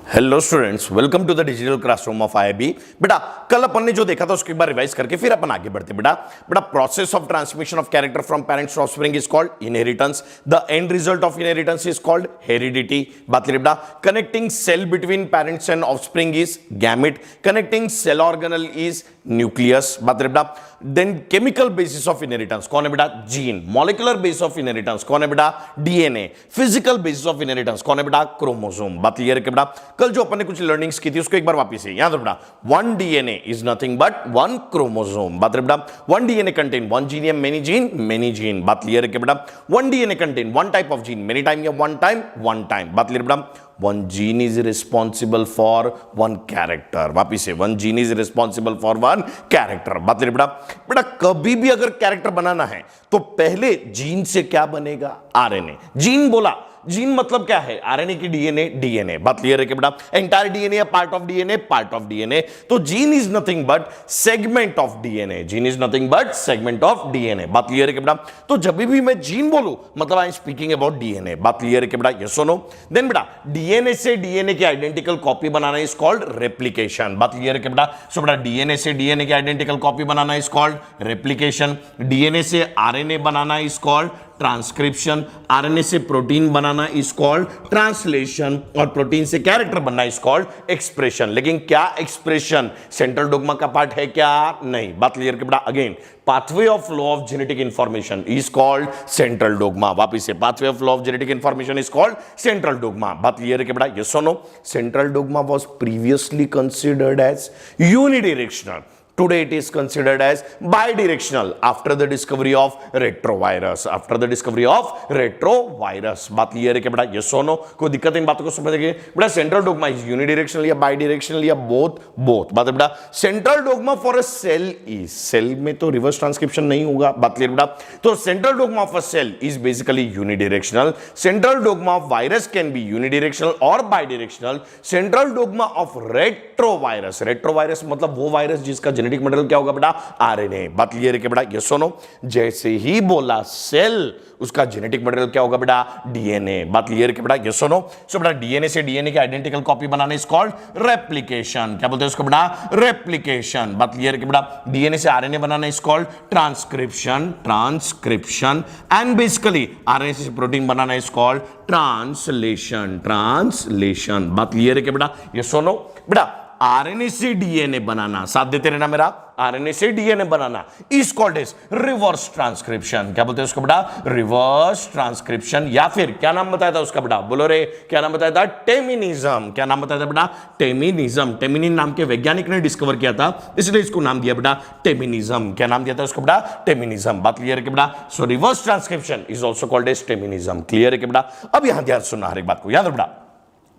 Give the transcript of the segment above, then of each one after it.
Hello students, welcome to the digital classroom of IIB. बेटा कल अपन ने जो देखा था उसको एक बार रिवाइज करके फिर अपन आगे बढ़ते। बेटा process of transmission of character from parents to offspring is called inheritance. The end result of inheritance is called heredity. बात करिए बेटा, connecting cell between parents and offspring is gamete. Connecting cell organelle is nucleus. बात करिए बेटा, then chemical basis of inheritance कौन है बेटा? Gene. Molecular basis of inheritance कौन है बेटा? DNA. Physical basis of inheritance कौन है बेटा? क्रोमोसोम। बात क्लियर है बेटा? कल जो अपन ने कुछ लर्निंग्स की थी उसको एक बार वापस से याद रखना। One DNA is nothing but one chromosome. बात बेटा, one DNA contain one gene या मेनी जीन? Many gene. बात क्लियर है बेटा? One DNA contain one type of gene many time या वन टाइम? One time. बात क्लियर बेटा? One gene is responsible for one character. वापिस से, one gene is responsible for one character. बात बेटा, बेटा कभी भी अगर कैरेक्टर बनाना है तो पहले जीन से क्या बनेगा? आरएनए। जीन बोला, जीन मतलब क्या है? आरएनए की डीएनए, डीएनए। बात क्लियर है कि बेटा एंटायर डीएनए या part of DNA? Part of DNA. तो gene is nothing but segment of DNA. Gene is nothing but segment of DNA. बात क्लियर है कि बेटा? तो जब भी मैं जीन बोलूं मतलब I am speaking about DNA. बात क्लियर है कि बेटा? यस और नो? देन बेटा डीएनए से डीएनए की आइडेंटिकल कॉपी बनाना इज कॉल्ड रेप्लिकेशन। बात क्लियर है कि बेटा? सो बेटा डीएनए से डीएनए की आइडेंटिकल कॉपी बनाना इज कॉल्ड रेप्लिकेशन। डीएनए से आरएनए बनाना इज कॉल्ड ट्रांसक्रिप्शन। आरएनए से प्रोटीन बनाना इज कॉल्ड ट्रांसलेशन। और प्रोटीन से कैरेक्टर बनना इज कॉल्ड एक्सप्रेशन। लेकिन क्या एक्सप्रेशन सेंट्रल डोग्मा का पार्ट है क्या? नहीं। बात क्लियर कि बेटा? Again pathway of law of genetic information is called central dogma. वापिस से, pathway of law of genetic information is called central dogma. बात क्लियर है कि बेटा? यस और no? Central dogma was previously considered as unidirectional. Today it is considered as bidirectional after the discovery of retrovirus. After the discovery of retrovirus. बात clear है क्या बेटा? Yes or no? कोई दिक्कत इन बातों को समझेंगे बेटा? सेंट्रल डोग्मा इज यूनिडायरेक्शनल या बाइडायरेक्शनल या बोथ? बोथ। बात बेटा, central dogma for a cell is, cell में तो रिवर्स ट्रांसक्रिप्शन नहीं होगा। बात क्लियर बेटा? तो central dogma of a cell is basically unidirectional. Central dogma of virus can be unidirectional और bidirectional. Central dogma of retrovirus, retrovirus मतलब वो वायरस जिसका जेनेटिक मटेरियल क्या होगा बेटा? आरएनए। बात क्लियर है कि बेटा? यस और नो? जैसे ही बोला सेल, उसका जेनेटिक मटेरियल क्या होगा बेटा? डीएनए। बात क्लियर है कि बेटा? यस और नो? सो बेटा डीएनए से डीएनए की आइडेंटिकल कॉपी बनाना इज कॉल्ड रेप्लिकेशन। क्या बोलते हैं उसको बेटा? रेप्लिकेशन। बात क्लियर है कि बेटा? डीएनए से आरएनए बनाना is called transcription, transcription. And basically RNA से प्रोटीन बनाना इज कॉल्ड ट्रांसलेशन, ट्रांसलेशन। बात क्लियर है कि बेटा? यस और नो? बेटा आरएनए से डीएनए बनाना, साथ देते रहना मेरा, आरएनए से डीएनए बनाना is called as reverse transcription. क्या बोलते हैं उसको बेटा? Reverse transcription. या फिर क्या नाम बताया था उसका बेटा? बोलो रे, क्या नाम बताया था? टेमिनिज्म। क्या नाम बताया था बेटा? टेमिनिज्म। टेमिनिन नाम के वैज्ञानिक ने डिस्कवर किया था, इसलिए इसको नाम दिया बेटा टेमिनिज्म। क्या नाम दिया था उसको बेटा? टेमिनिज्म। बात क्लियर है कि बेटा? So reverse transcription is also called as teminism. Clear है कि बेटा? अब यहां ध्यान सुनना हर एक बात को, याद रखो बेटा।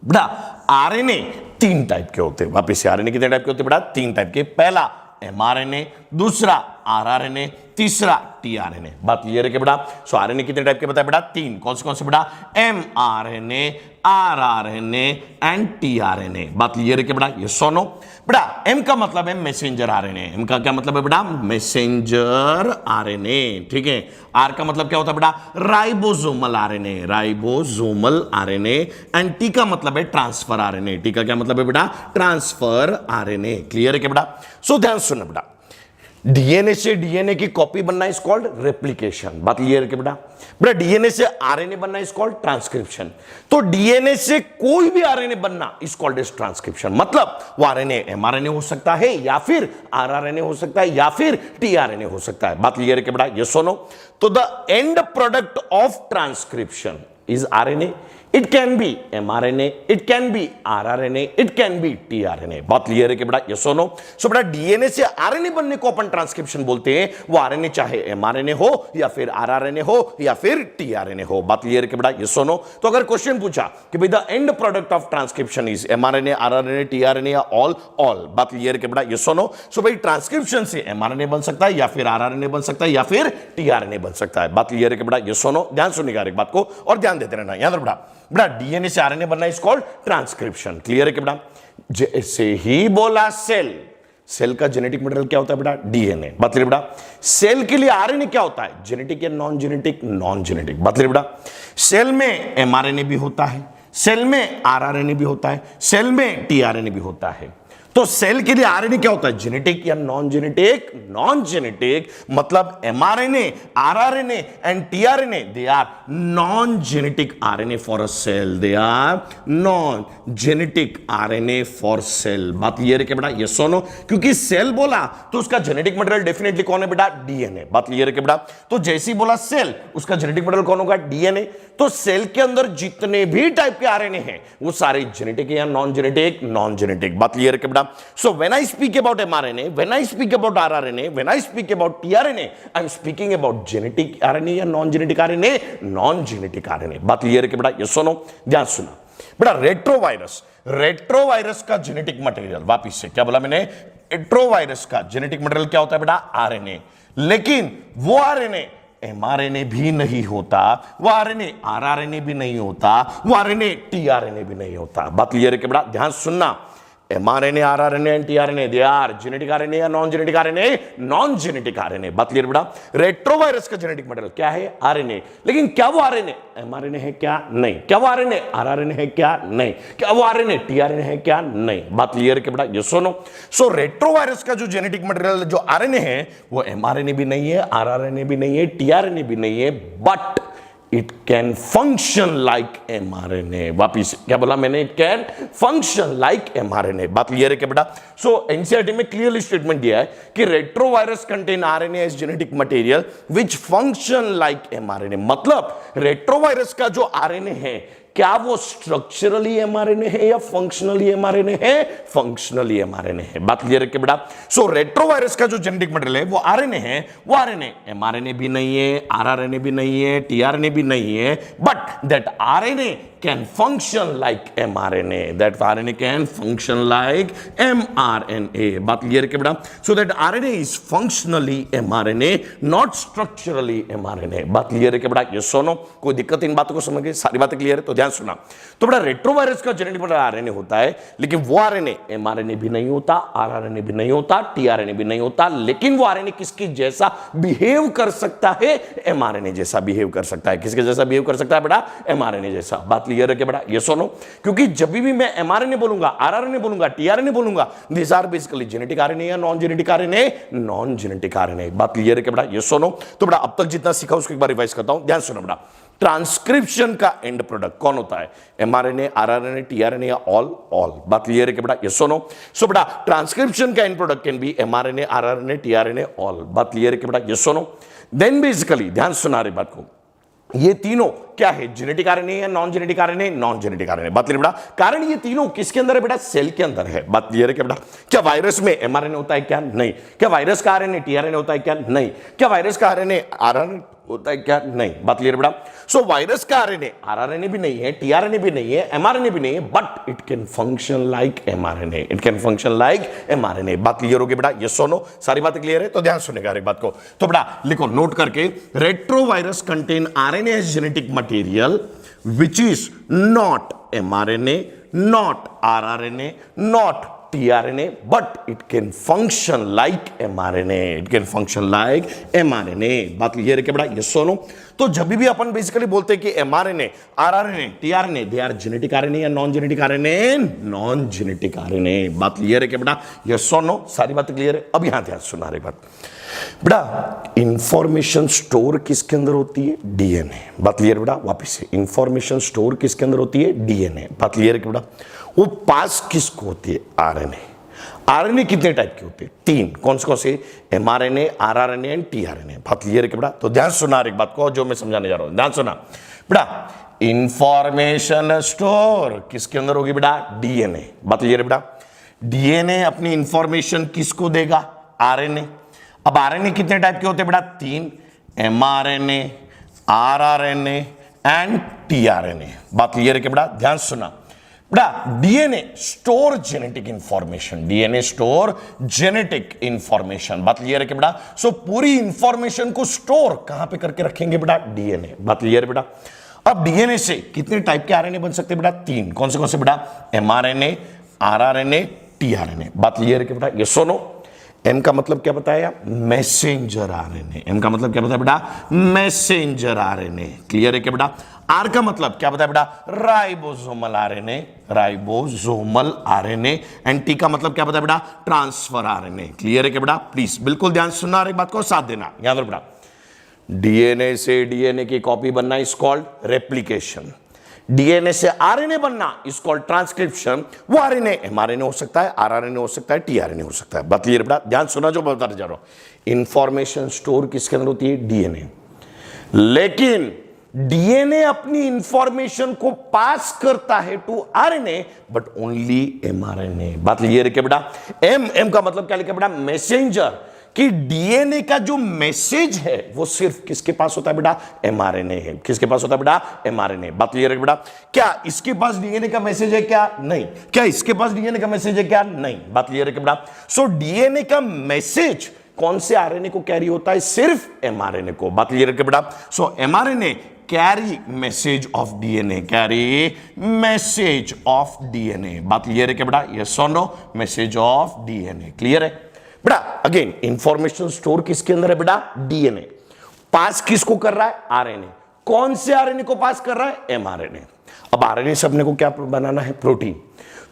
बेटा आरएनए तीन टाइप के होते हैं। वापिस से, आरएनए कितने टाइप के होते हैं बेटा? तीन टाइप के। पहला एमआरएनए, दूसरा आरआरएनए, तीसरा टीआरएनए। बात क्लियर है कि बेटा? सो आरएनए कितने टाइप के बताए बेटा? तीन। कौन से बेटा? MRNA, rRNA and tRNA. बात क्लियर है कि बेटा? ये सुनो बेटा, एम का मतलब है मैसेंजर आरएनए। एम का क्या मतलब है बेटा? Messenger RNA. ठीक है। आर का मतलब क्या होता है बेटा? Ribosomal RNA, ribosomal RNA. And T का मतलब है ट्रांसफर आरएनए। टी का क्या मतलब है बेटा? Transfer RNA. क्लियर है कि बेटा? सो ध्यान सुनना बेटा, डीएनए से डीएनए की कॉपी बनना इज कॉल्ड रेप्लिकेशन। बात क्लियर है कि बेटा? बेटा डीएनए से आरएनए बनना इज कॉल्ड ट्रांसक्रिप्शन। तो डीएनए से कोई भी आरएनए बनना इज कॉल्ड एज ट्रांसक्रिप्शन। मतलब वो आरएनए एमआरएनए हो सकता है या फिर आरआरएनए हो सकता है या फिर टीआरएनए हो सकता है। बात क्लियर है कि बेटा? यस और नो? तो the end product of transcription is RNA. It can be mRNA, it can be rRNA, it can be tRNA. बात क्लियर है कि बेटा? यस और नो? सो बेटा डीएनए से आरएनए बनने को अपन ट्रांसक्रिप्शन बोलते हैं। वो आरएनए चाहे एमआरएनए हो या फिर आरआरएनए हो या फिर टीआरएनए हो। बात क्लियर है कि बेटा? यस और नो? तो अगर क्वेश्चन पूछा कि भाई the end product of transcription is mRNA, rRNA, tRNA या ऑल? ऑल। बात क्लियर है कि बेटा? यस और नो? सो भाई ट्रांसक्रिप्शन से एमआरएनए बन सकता है या फिर आरआरएनए बन सकता है या फिर टीआरएनए बन सकता है। बात क्लियर है कि बेटा? यस और नो? ध्यान सुनिएगा एक बात को और ध्यान देते रहना। याद रखो बेटा, बेटा डीएनए से आरएनए बनना इज कॉल्ड ट्रांसक्रिप्शन। क्लियर है कि बेटा? जैसे ही बोला सेल, सेल का जेनेटिक मटेरियल क्या होता है बेटा? डीएनए। बात क्लियर बेटा? सेल के लिए आरएनए क्या होता है? जेनेटिक या नॉन जेनेटिक? Non genetic. बात क्लियर बेटा? सेल में एमआरएनए भी होता है, सेल में आरआरएनए भी होता है, सेल में टीआरएनए भी होता है। तो सेल के लिए आरएनए क्या होता है, जेनेटिक या नॉन जेनेटिक? नॉन जेनेटिक, मतलब mRNA, rRNA and tRNA they are non genetic RNA for a cell, they are non genetic RNA for cell. बात क्लियर है क्या बेटा? यस और नो? क्योंकि सेल बोला तो उसका जेनेटिक मटेरियल डेफिनेटली कौन है बेटा? डीएनए। बात क्लियर है क्या बेटा? तो जैसे ही बोला सेल, उसका जेनेटिक मटेरियल कौन होगा? डीएनए। तो सेल के अंदर जितने भी टाइप के आरएनए हैं वो सारे जेनेटिक या नॉन जेनेटिक? Non genetic. बात क्लियर है क्या बेटा? So when I speak about mRNA, when I speak about rRNA, when I speak about tRNA, I'm speaking about genetic RNA या non-genetic RNA? Non-genetic RNA। बात clear है कि बेटा? Yes और नो? ध्यान सुना बेटा। रेट्रोवायरस, रेट्रोवायरस का जेनेटिक मटेरियल, वापिस से क्या बोला मैंने? रेट्रोवायरस का जेनेटिक मटेरियल क्या होता है बेटा? आरएनए। लेकिन वो आरएनए एमआरएनए भी नहीं होता, वो आरएनए आरआरएनए भी नहीं होता, वो आरएनए टीआरएनए भी नहीं होता। बात क्लियर है कि बेटा? ध्यान सुनना, mRNA, RRNA and tRNA, they are genetic RNA या non genetic RNA? Non genetic RNA। बात क्लियर बेटा? रेट्रोवायरस का जेनेटिक मटेरियल क्या है? RNA। लेकिन क्या वो RNA mRNA है क्या? नहीं। क्या वो RNA RRNA है क्या? नहीं। क्या वो RNA tRNA है क्या? नहीं। बात क्लियर है बेटा? यस और नो? सो रेट्रोवायरस का जो जेनेटिक मटेरियल जो RNA है वो mRNA भी नहीं है, RRNA भी नहीं है, tRNA भी नहीं है, but it can function like mRNA. वापिस क्या बोला मैंने? It can function like mRNA. बात क्लियर है क्या बेटा? सो एनसीईआरटी में क्लियरली स्टेटमेंट दिया है कि retrovirus contain RNA as genetic material which function like mRNA. मतलब रेट्रोवायरस का जो आरएनए है क्या वो स्ट्रक्चरली एमआरएनए है या फंक्शनली एमआरएनए है? फंक्शनली एमआरएनए है। बात क्लियर है क्या बेटा? सो रेट्रोवायरस का जो जेनेटिक मटेरियल है वो आरएनए है, वो आरएनए एमआरएनए भी नहीं है, आरआरएनए भी नहीं है, टीआरएनए भी नहीं है, but that RNA can function like mRNA, that RNA can function like mRNA। बात क्लियर है क्या बेटा? So that RNA is functionally mRNA, not structurally mRNA। बात क्लियर है क्या बेटा? यस और नो? कोई दिक्कत इन बातों को समझ गए? सारी बातें क्लियर है? तो ध्यान सुना। तो बेटा रेट्रोवायरस का जेनेटिक मटेरियल आरएनए होता है, लेकिन वो आरएनए एमआरएनए भी नहीं होता, आरआरएनए भी नहीं होता, टीआरएनए भी नहीं होता, लेकिन वो आरएनए किसके जैसा बिहेव कर सकता है? एमआरएनए जैसा बिहेव कर सकता है। किसके जैसा बिहेव कर सकता है बेटा? एमआरएनए जैसा। बात क्लियर है क्या बेटा? यस और नो? क्योंकि जब भी मैं एमआरएनए बोलूंगा, आरआरएनए बोलूंगा, टीआरएनए बोलूंगा, this are basically genetic RNA या non genetic RNA? Non genetic RNA. बात क्लियर है क्या बेटा? यस और नो? तो बेटा अब तक जितना सीखा उसको एक बार रिवाइज करता हूं। ध्यान सुनो बेटा। ट्रांसक्रिप्शन का एंड प्रोडक्ट कौन होता है? एमआरएनए, आरआरएनए, टीआरएनए या ऑल? ऑल। बात क्लियर है क्या बेटा? यस और नो? सो बेटा ट्रांसक्रिप्शन का and product can be mRNA, rRNA, tRNA, all. बात क्लियर है क्या बेटा? यस और नो? देन बेसिकली ध्यान सुना रही बात को, ये तीनों क्या है? जेनेटिक आरएनए या non genetic RNA? Non genetic RNA. बात क्लियर बेटा? कारण ये तीनों किसके अंदर है बेटा? सेल के अंदर है। बात क्लियर है क्या बेटा? क्या वायरस में एमआरएनए होता है क्या? नहीं। क्या वायरस का आरएनए टीआरएनए होता है क्या? नहीं। क्या वायरस का आरएनए आरआरएनए होता है क्या? नहीं। बात क्लियर बेटा? सो वायरस का आरएनए आरआरएनए भी नहीं है, टीआरएनए भी नहीं है, एमआरएनए भी नहीं है, but it can function like mRNA. It can function like mRNA. बात क्लियर होगी बेटा? यस और नो? सारी बातें क्लियर है? तो ध्यान सुनेगा एक बात को। तो बेटा लिखो नोट करके, retrovirus contain RNA as genetic material which is not mRNA, not RRNA, not tRNA, but it can function like mRNA. It can function like mRNA। बात क्लियर है क्या बेटा? यस और नो? तो जब भी अपन बेसिकली बोलते हैं कि mRNA, RRNA, tRNA, they are genetic RNA या non genetic RNA? Non genetic RNA। बात क्लियर है क्या बेटा? यस और नो? सारी बातें क्लियर है? अब यहां ध्यान सुना रही बात बेटा, इंफॉर्मेशन स्टोर किसके अंदर होती है? डीएनए। बात क्लियर बेटा? वापस से, इंफॉर्मेशन स्टोर किसके अंदर होती है? डीएनए। बात क्लियर है बेटा? वो पास किसको होती है? आरएनए। आरएनए कितने टाइप के होते हैं? 3। कौन से? MRNA, rRNA and tRNA. बात क्लियर है बेटा? तो ध्यान सुना एक बात को जो मैं समझाने जा रहा हूं। ध्यान सुना बेटा, इंफॉर्मेशन स्टोर किसके अंदर होगी बेटा? डीएनए। बात क्लियर है बेटा? डीएनए अपनी इंफॉर्मेशन किसको देगा? आरएनए। अब आरएनए कितने टाइप के होते हैं बेटा? 3, एमआरएनए, आरआरएनए एंड टीआरएनए। बात क्लियर है क्या बेटा? ध्यान सुना बेटा, DNA store genetic information, DNA store genetic information. बात क्लियर है क्या बेटा? सो पूरी इंफॉर्मेशन को स्टोर कहां पे करके रखेंगे बेटा? डीएनए। बात क्लियर है बेटा? अब डीएनए से कितने टाइप के आरएनए बन सकते हैं बेटा? 3। कौन से बेटा? MRNA, rRNA, tRNA. बात क्लियर है क्या बेटा? यस और नो? एम का मतलब क्या बताया? Messenger RNA. एम का मतलब क्या बताया बेटा? Messenger RNA. क्लियर है क्या बेटा? आर का मतलब क्या बताया बेटा? Ribosomal RNA, ribosomal RNA. And T का मतलब क्या बताया बेटा? Transfer RNA. क्लियर है क्या बेटा? प्लीज बिल्कुल ध्यान से सुनना और एक बात को साथ देना। याद रखो बेटा, डीएनए से डीएनए की कॉपी बनना इज कॉल्ड रेप्लिकेशन, डीएनए से आरएनए बनना इज कॉल्ड ट्रांसक्रिप्शन। वो आरएनए एमआरएनए हो सकता है, आरआरएनए हो सकता है, टीआरएनए हो सकता है। बात क्लियर बेटा? ध्यान सुना जो मैं बताने जा रहा हूं। इंफॉर्मेशन स्टोर किसके अंदर होती है? डीएनए। लेकिन डीएनए अपनी इंफॉर्मेशन को पास करता है to RNA, but only mRNA. बात क्लियर है क्या बेटा? एम का मतलब क्या लिखा बेटा? मैसेंजर। कि डीएनए का जो मैसेज है वो सिर्फ किसके पास होता है बेटा? एमआरएनए है। किसके पास होता है बेटा? एमआरएनए। बात क्लियर है बेटा? क्या इसके पास डीएनए का मैसेज है क्या? नहीं। क्या इसके पास डीएनए का मैसेज है क्या? नहीं। बात क्लियर है क्या बेटा? सो डीएनए का मैसेज कौन से आरएनए को कैरी होता है? सिर्फ एमआरएनए को। बात क्लियर है क्या बेटा? So mRNA carry message of DNA, carry message of DNA. बात क्लियर है क्या बेटा? यस और no? Message of DNA. Clear है बेटा? अगेन इंफॉर्मेशन स्टोर किसके अंदर है बेटा? डीएनए। पास किसको कर रहा है? आरएनए। कौन से आरएनए को पास कर रहा है? एमआरएनए। अब आरएनए से अपने को क्या बनाना है? प्रोटीन।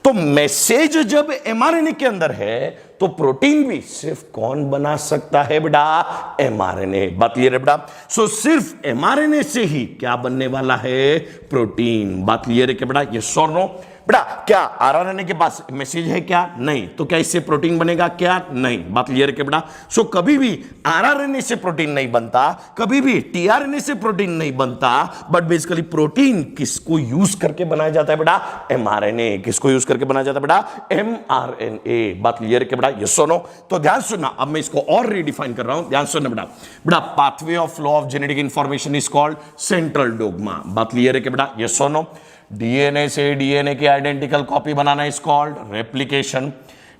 तो मैसेज जब एमआरएनए के अंदर है तो प्रोटीन भी सिर्फ कौन बना सकता है बेटा? एमआरएनए। बात क्लियर है बेटा? सो सिर्फ एमआरएनए से ही क्या बनने वाला है? प्रोटीन। बात क्लियर है क्या बेटा? यस और नो? बेटा क्या आरआरएनए के पास मैसेज है क्या? नहीं। तो क्या इससे प्रोटीन बनेगा क्या? नहीं। बात क्लियर है क्या बेटा? सो कभी भी आरआरएनए से प्रोटीन नहीं बनता, कभी भी टीआरएनए से प्रोटीन नहीं बनता, बट बेसिकली प्रोटीन किसको यूज करके बनाया जाता है बेटा? एमआरएनए। किसको यूज करके बनाया जाता है बेटा? एमआरएनए। बात क्लियर है क्या बेटा? यस और नो? तो ध्यान सुनना, अब मैं इसको और रीडिफाइन कर रहा हूं। ध्यान सुनना बेटा। बेटा pathway of flow of genetic information is called central dogma. बात क्लियर है क्या बेटा? यस और नो? डीएनए से डीएनए की आइडेंटिकल कॉपी बनाना इज कॉल्ड रेप्लिकेशन,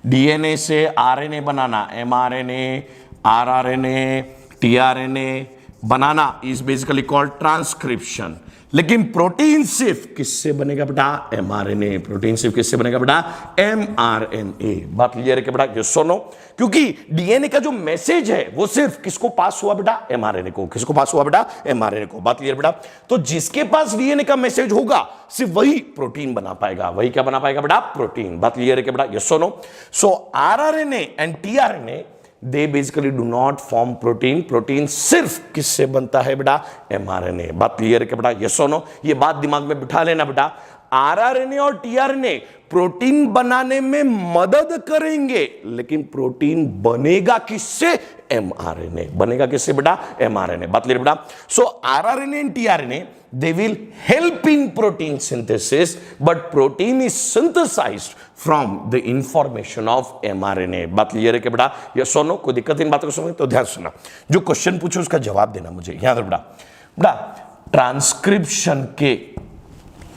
डीएनए से आरएनए बनाना, एमआरएनए, आरआरएनए, टीआरएनए बनाना इज बेसिकली कॉल्ड ट्रांसक्रिप्शन। लेकिन प्रोटीन सिर्फ किससे बनेगा बेटा? एमआरएनए। प्रोटीन सिर्फ किससे बनेगा बेटा? एमआरएनए। बात क्लियर है क्या बेटा? यस और नो? क्योंकि डीएनए का जो मैसेज है वो सिर्फ किसको पास हुआ बेटा? एमआरएनए को। किसको पास हुआ बेटा? एमआरएनए को। बात क्लियर बेटा? तो जिसके पास डीएनए का मैसेज होगा सिर्फ वही प्रोटीन बना पाएगा। वही क्या बना पाएगा बेटा? प्रोटीन। बात क्लियर है क्या बेटा? यस और no? So rRNA and tRNA they basically do not form protein. Protein सिर्फ किससे बनता है बेटा? एमआरएनए। बात क्लियर है क्या बेटा? यस और नो? ये बात दिमाग में बिठा लेना बेटा। आरआरएनए और टीआरएनए प्रोटीन बनाने में मदद करेंगे, लेकिन प्रोटीन बनेगा किससे? एमआरएनए। बनेगा किससे बेटा? एमआरएनए। बात क्लियर बेटा? So rRNA and tRNA they will help in protein synthesis, but protein is synthesized from the information of mRNA. बात क्लियर है क्या बेटा? यस और नो? कोई दिक्कत इन बातों को समझ? तो ध्यान सुना, जो क्वेश्चन पूछो उसका जवाब देना मुझे। याद रखो बेटा, ट्रांसक्रिप्शन के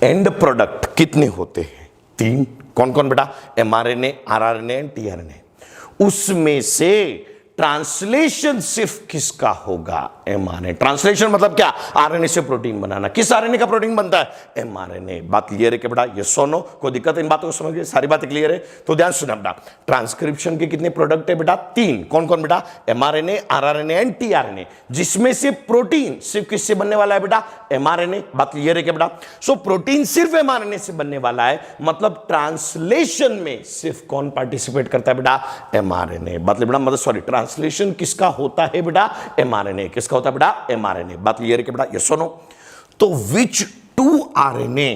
एंड प्रोडक्ट कितने होते हैं? 3। कौन कौन बेटा? MRNA, rRNA and tRNA. उसमें से ट्रांसलेशन सिर्फ किसका होगा? एमआरएनए। ट्रांसलेशन मतलब क्या? आरएनए से प्रोटीन बनाना। किस आरएनए का प्रोटीन बनता है? एमआरएनए। बात क्लियर है क्या बेटा? यस और नो? कोई दिक्कत इन बातों को समझ गए? सारी बातें क्लियर है? तो ध्यान सुना बेटा, ट्रांसक्रिप्शन के कितने प्रोडक्ट है बेटा? 3। कौन कौन बेटा? MRNA, rRNA and tRNA. जिसमें से प्रोटीन सिर्फ किससे बनने वाला है बेटा? एमआरएनए। बात क्लियर है क्या बेटा? सो प्रोटीन सिर्फ एमआरएनए से बनने वाला है, मतलब ट्रांसलेशन में सिर्फ कौन पार्टिसिपेट करता है बेटा? एमआरएनए। बात बेटा मतलब सॉरी, ट्रांसलेशन किसका होता है बेटा? एमआरएनए। किसका होता है बेटा? एमआरएनए। बात क्लियर है क्या बेटा? यस और नो? तो विच 2 RNA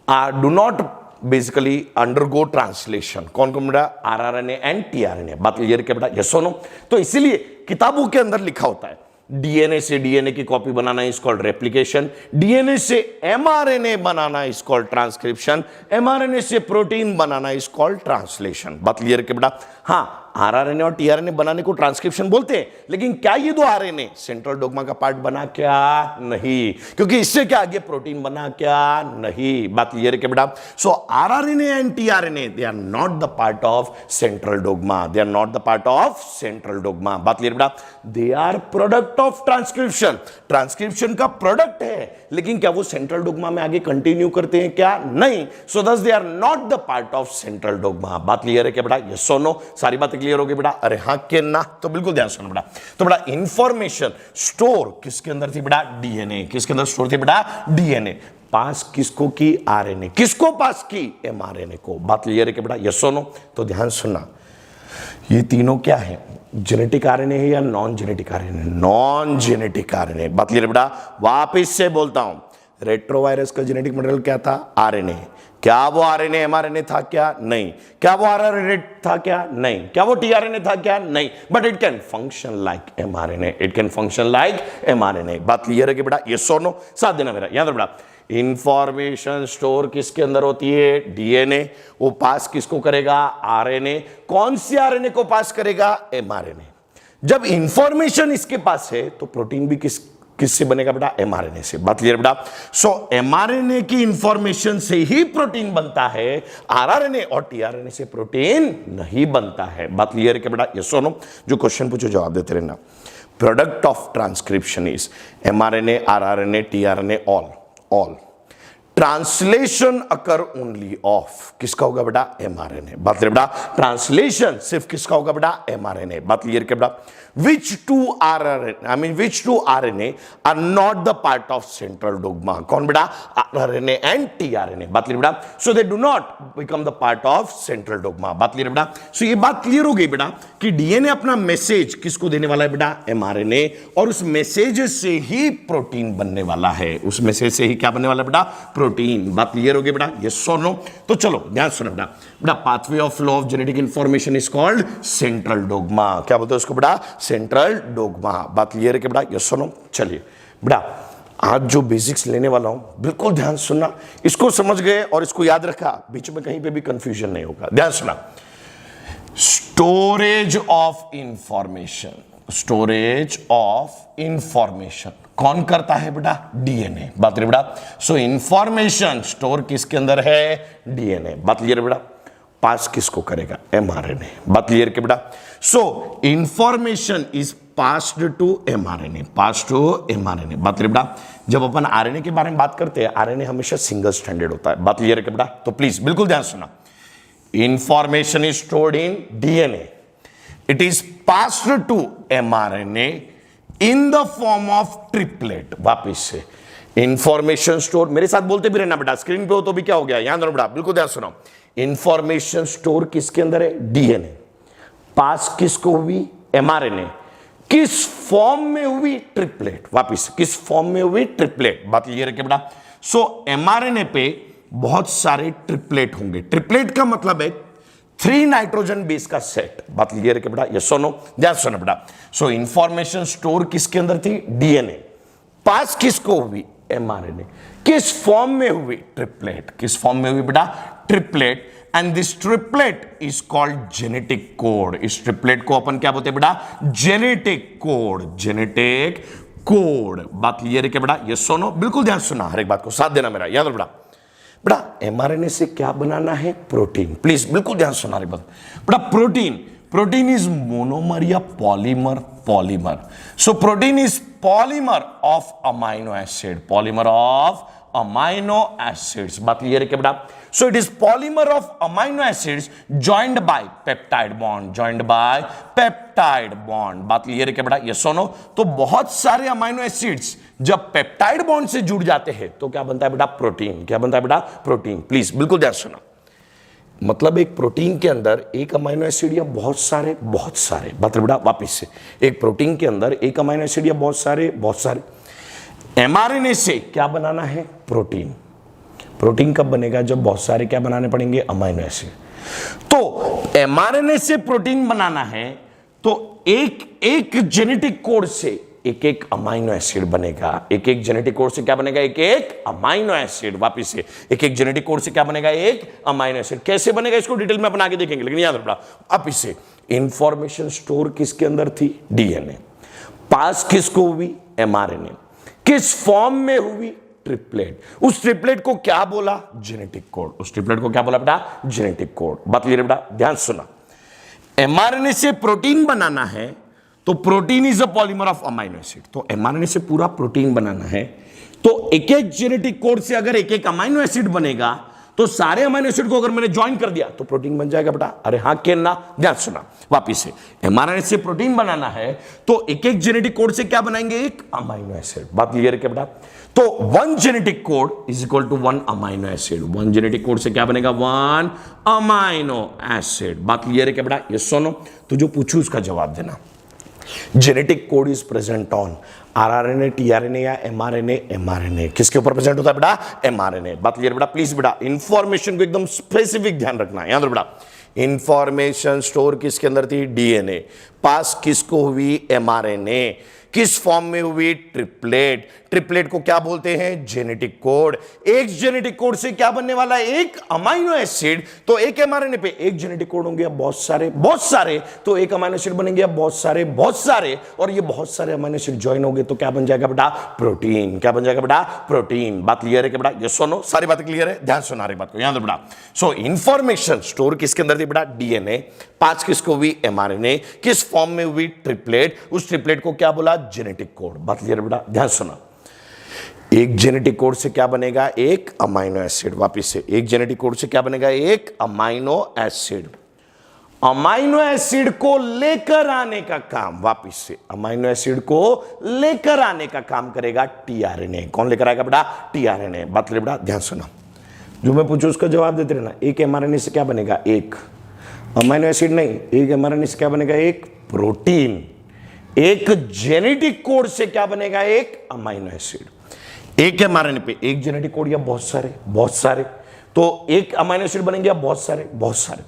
do not basically undergo translation? कौन कौन बेटा? RRNA and tRNA. बात क्लियर है क्या बेटा? यस और नो? तो इसीलिए किताबों के अंदर लिखा होता है डीएनए से डीएनए की कॉपी बनाना इज कॉल्ड रेप्लिकेशन, डीएनए से एमआरएनए बनाना इज कॉल्ड ट्रांसक्रिप्शन, एमआरएनए से प्रोटीन बनाना इज कॉल्ड ट्रांसलेशन। बात क्लियर है क्या बेटा? हाँ, आरआरएनए और टीआरएनए बनाने को ट्रांसक्रिप्शन बोलते हैं, लेकिन क्या ये 2 आरएनए सेंट्रल डोग्मा का पार्ट बना क्या? नहीं, क्योंकि इससे क्या आगे प्रोटीन बना क्या? नहीं। बात क्लियर है क्या बेटा? So rRNA and tRNA they are not the part of central dogma. They are not the part of central dogma. बात क्लियर बेटा? They are product of transcription, transcription का प्रोडक्ट है, लेकिन क्या वो सेंट्रल डोग्मा में आगे कंटिन्यू करते हैं क्या? नहीं। So this they are not the part of central dogma. बात क्लियर है क्या बेटा? यस और नो, सारी बातें क्लियर हो गई बेटा? अरे हाँ के ना? तो बिल्कुल ध्यान सुनो बेटा। तो बेटा इंफॉर्मेशन स्टोर किसके अंदर थी बेटा? डीएनए। किसके अंदर स्टोर थी बेटा? डीएनए। पास किसको की? आरएनए। किसको पास की? एमआरएनए को। बात क्लियर है क्या बेटा? यस और नो? तो ध्यान सुनना, ये तीनों क्या है? जेनेटिक आरएनए है या non genetic RNA? Non genetic RNA. बात क्लियर बेटा? वापस से बोलता हूं, रेट्रोवायरस का जेनेटिक मटेरियल क्या था? आरएनए। क्या वो आरएनए एमआरएनए था क्या? नहीं। क्या वो आरआरएनए था क्या? नहीं। क्या वो टीआरएनए था क्या? नहीं। But it can function like mRNA, it can function like mRNA. बात क्लियर है कि बेटा? यस और नो? साथ देना मेरा, याद रखो बेटा। इंफॉर्मेशन स्टोर किसके अंदर होती है? डीएनए। वो पास किसको करेगा? आरएनए। कौन सी आरएनए को पास करेगा? एमआरएनए। जब इंफॉर्मेशन इसके पास है तो प्रोटीन भी किससे बनेगा बेटा? एमआरएनए से। बात क्लियर बेटा? सो एमआरएनए की इंफॉर्मेशन से ही प्रोटीन बनता है, आरआरएनए और टीआरएनए से प्रोटीन नहीं बनता है। बात क्लियर है क्या बेटा? यस और नो? जो क्वेश्चन पूछो जवाब देते रहना। Product of transcription is mRNA, rRNA, tRNA, all. Translation occur only of किसका होगा बेटा? एमआरएनए। बात क्लियर बेटा? ट्रांसलेशन सिर्फ किसका होगा बेटा? एमआरएनए। बात क्लियर क्या बेटा? which two RNA are not the part of central dogma? कौन बेटा? RNA and tRNA। बात क्लियर बेटा? so they do not become the part of central dogma। बात क्लियर बेटा? so ये बात क्लियर हो गई बेटा कि डीएनए अपना मैसेज किसको देने वाला है बेटा? एमआरएनए। और उस मैसेज से ही प्रोटीन बनने वाला है, उस मैसेज से ही क्या बनने वाला है बेटा? प्रोटीन। बात क्लियर हो गई बेटा? यस और नो? तो चलो ध्यान सुनो बेटा। बेटा pathway of law of genetic information is called central dogma. क्या बोलते हैं उसको बेटा? Central dogma. बात क्लियर है कि बेटा? यस और नो? चलिए बेटा, आज जो बेसिक्स लेने वाला हूं बिल्कुल ध्यान सुनना, इसको समझ गए और इसको याद रखा, बीच में कहीं पे भी कंफ्यूजन नहीं होगा। ध्यान सुना। Storage of information, storage of information कौन करता है बेटा? डीएनए। बात क्लियर बेटा? सो इंफॉर्मेशन स्टोर किसके अंदर है? डीएनए। बात क्लियर बेटा? पास किसको करेगा? एमआरएनए। बात क्लियर के बेटा? So information is passed to mRNA, pass to mRNA. बात क्लियर बेटा? जब अपन आरएनए के बारे में बात करते हैं, आरएनए हमेशा सिंगल स्ट्रैंडेड होता है। बात क्लियर है के बेटा? तो प्लीज बिल्कुल ध्यान सुना। Information is stored in DNA, it is passed to mRNA in the form of triplet. वापिस से इंफॉर्मेशन स्टोर, मेरे साथ बोलते भी रहना बेटा, स्क्रीन पे हो तो भी क्या हो गया, याद रखो बेटा, बिल्कुल ध्यान सुनो। इंफॉर्मेशन स्टोर किसके अंदर है? डीएनए। पास किसको हुई? एमआरएनए। किस फॉर्म में हुई? ट्रिपलेट। वापिस किस फॉर्म में हुई? ट्रिपलेट। बात क्लियर है क्या बेटा? सो एमआरएनए पे बहुत सारे ट्रिपलेट होंगे। ट्रिपलेट का मतलब है 3 नाइट्रोजन बेस का सेट। बात क्लियर है क्या बेटा? यस और नो? ध्यान सुनो बेटा। सो इंफॉर्मेशन स्टोर किसके अंदर थी? डीएनए। पास किसको हुई? एमआरएनए। किस फॉर्म में हुई? ट्रिपलेट। किस फॉर्म में हुई बेटा? Triplet. And this triplet is called genetic code. इस ट्रिपलेट को अपन क्या बोलते हैं बेटा? Genetic code. Genetic code. बात क्लियर है क्या बेटा? यस और नो? बिल्कुल ध्यान सुना, हर एक बात को साथ देना मेरा, याद रखो बेटा। बेटा एमआरएनए से क्या बनाना है? प्रोटीन। प्लीज बिल्कुल ध्यान सुना रही बात बेटा। प्रोटीन इज मोनोमर या polymer? Polymer. So protein is polymer of amino acid, polymer of amino acids. बात क्लियर है क्या बेटा? So it is polymer of amino acids joined by peptide bond, joined by peptide bond. बात clear है क्या बेटा? Yes और no? तो बहुत सारे अमाइनो एसिड्स जब पेप्टाइड बॉन्ड से जुड़ जाते हैं तो क्या बनता है बेटा? प्रोटीन। क्या बनता है बेटा? प्रोटीन। प्लीज बिल्कुल ध्यान सुना। मतलब एक प्रोटीन के अंदर एक अमाइनो एसिड या बहुत सारे बात बेटा वापिस से, एक प्रोटीन के अंदर एक अमाइनो एसिड या बहुत सारे एमआरएनए से क्या बनाना है? प्रोटीन। प्रोटीन कब बनेगा? जब बहुत सारे क्या बनाने पड़ेंगे? Amino acid. तो एमआरएनए से प्रोटीन बनाना है तो एक जेनेटिक कोड से एक अमाइनो एसिड बनेगा। एक जेनेटिक कोड से क्या बनेगा? एक अमाइनो एसिड। वापिस से एक जेनेटिक कोड से क्या बनेगा? एक अमाइनो एसिड। कैसे बनेगा इसको डिटेल में अपन आगे देखेंगे, लेकिन याद रखना वापिस से इंफॉर्मेशन स्टोर किसके अंदर थी? डीएनए। पास किसको हुई? एमआरएनए। किस फॉर्म में हुई? ट्रिपलेट। उस ट्रिपलेट को क्या बोला? Genetic code. उस ट्रिपलेट को क्या बोला बेटा? Genetic code. बात क्लियर बेटा? ध्यान सुना। एमआरएनए से प्रोटीन बनाना है तो तो protein is a polymer of amino acid. तो एमआरएनए से पूरा प्रोटीन बनाना है, तो एक एक जेनेटिक कोड से अगर एक एक अमाइनो एसिड बनेगा तो सारे अमाइनो एसिड को अगर मैंने ज्वाइन कर दिया तो प्रोटीन बन जाएगा बेटा। अरे हाँ के ना, ध्यान सुना वापिस से, एमआरएनए से प्रोटीन बनाना है तो एक एक जेनेटिक कोड से क्या बनाएंगे, एक अमाइनो एसिड। बात क्लियर है क्या बेटा? तो one genetic code is equal to one amino acid. One genetic code से क्या बनेगा, वन अमाइनो एसिड। बात क्लियर है क्या बेटा? यस सुनो, तो जो पूछू उसका जवाब देना। Genetic code is present on rRNA, tRNA या एमआरएनए? एमआरएनए। किसके ऊपर प्रेजेंट होता है बेटा? एमआरएनए। बात क्लियर बेटा? प्लीज बेटा इंफॉर्मेशन को एकदम स्पेसिफिक ध्यान रखना है। याद रखो बेटा, इंफॉर्मेशन स्टोर किसके अंदर थी? डीएनए। पास किसको हुई? एमआरएनए। किस फॉर्म में हुई? ट्रिपलेट। ट्रिपलेट को क्या बोलते हैं? Genetic code. एक जेनेटिक कोड से क्या बनने वाला है? एक अमाइनो एसिड। तो एक एमआरएनए पे एक जेनेटिक कोड होंगे, अब बहुत सारे, तो एक अमाइनो एसिड बनेंगे, अब बहुत सारे, और ये बहुत सारे अमाइनो एसिड ज्वाइन होंगे तो क्या बन जाएगा बेटा? प्रोटीन। क्या बन जाएगा बेटा? प्रोटीन। बात क्लियर है क्या बेटा? ये सुनो, सारी बातें क्लियर है, ध्यान सुना रही बात को, याद बेटा। सो इंफॉर्मेशन स्टोर किसके अंदर थी बेटा? डीएनए। पांच किसको हुई? एमआरएनए। किस फॉर्म में हुई? ट्रिपलेट। उस ट्रिपलेट को क्या बोला? Genetic code. बात क्लियर है बेटा? ध्यान सुना, एक जेनेटिक कोड से क्या बनेगा? एक अमाइनो एसिड। वापिस से, एक जेनेटिक कोड से क्या बनेगा? एक अमाइनो एसिड। अमाइनो एसिड को लेकर आने का काम, वापिस से अमाइनो एसिड को लेकर आने का काम करेगा टीआरएनए। कौन लेकर आएगा बेटा? टीआरएनए। बात क्लियर बेटा? ध्यान सुना, जो मैं पूछूं उसका जवाब देते रहना। एक एमआरएनए से क्या बनेगा? एक अमाइनो एसिड नहीं, एक एमआरएनए से क्या बनेगा? एक प्रोटीन। एक जेनेटिक कोड से क्या बनेगा? एक अमाइनो एसिड। एक एमआरएनए पे एक जेनेटिक कोड या बहुत सारे, तो एक अमाइनो एसिड बनेंगे या बहुत सारे।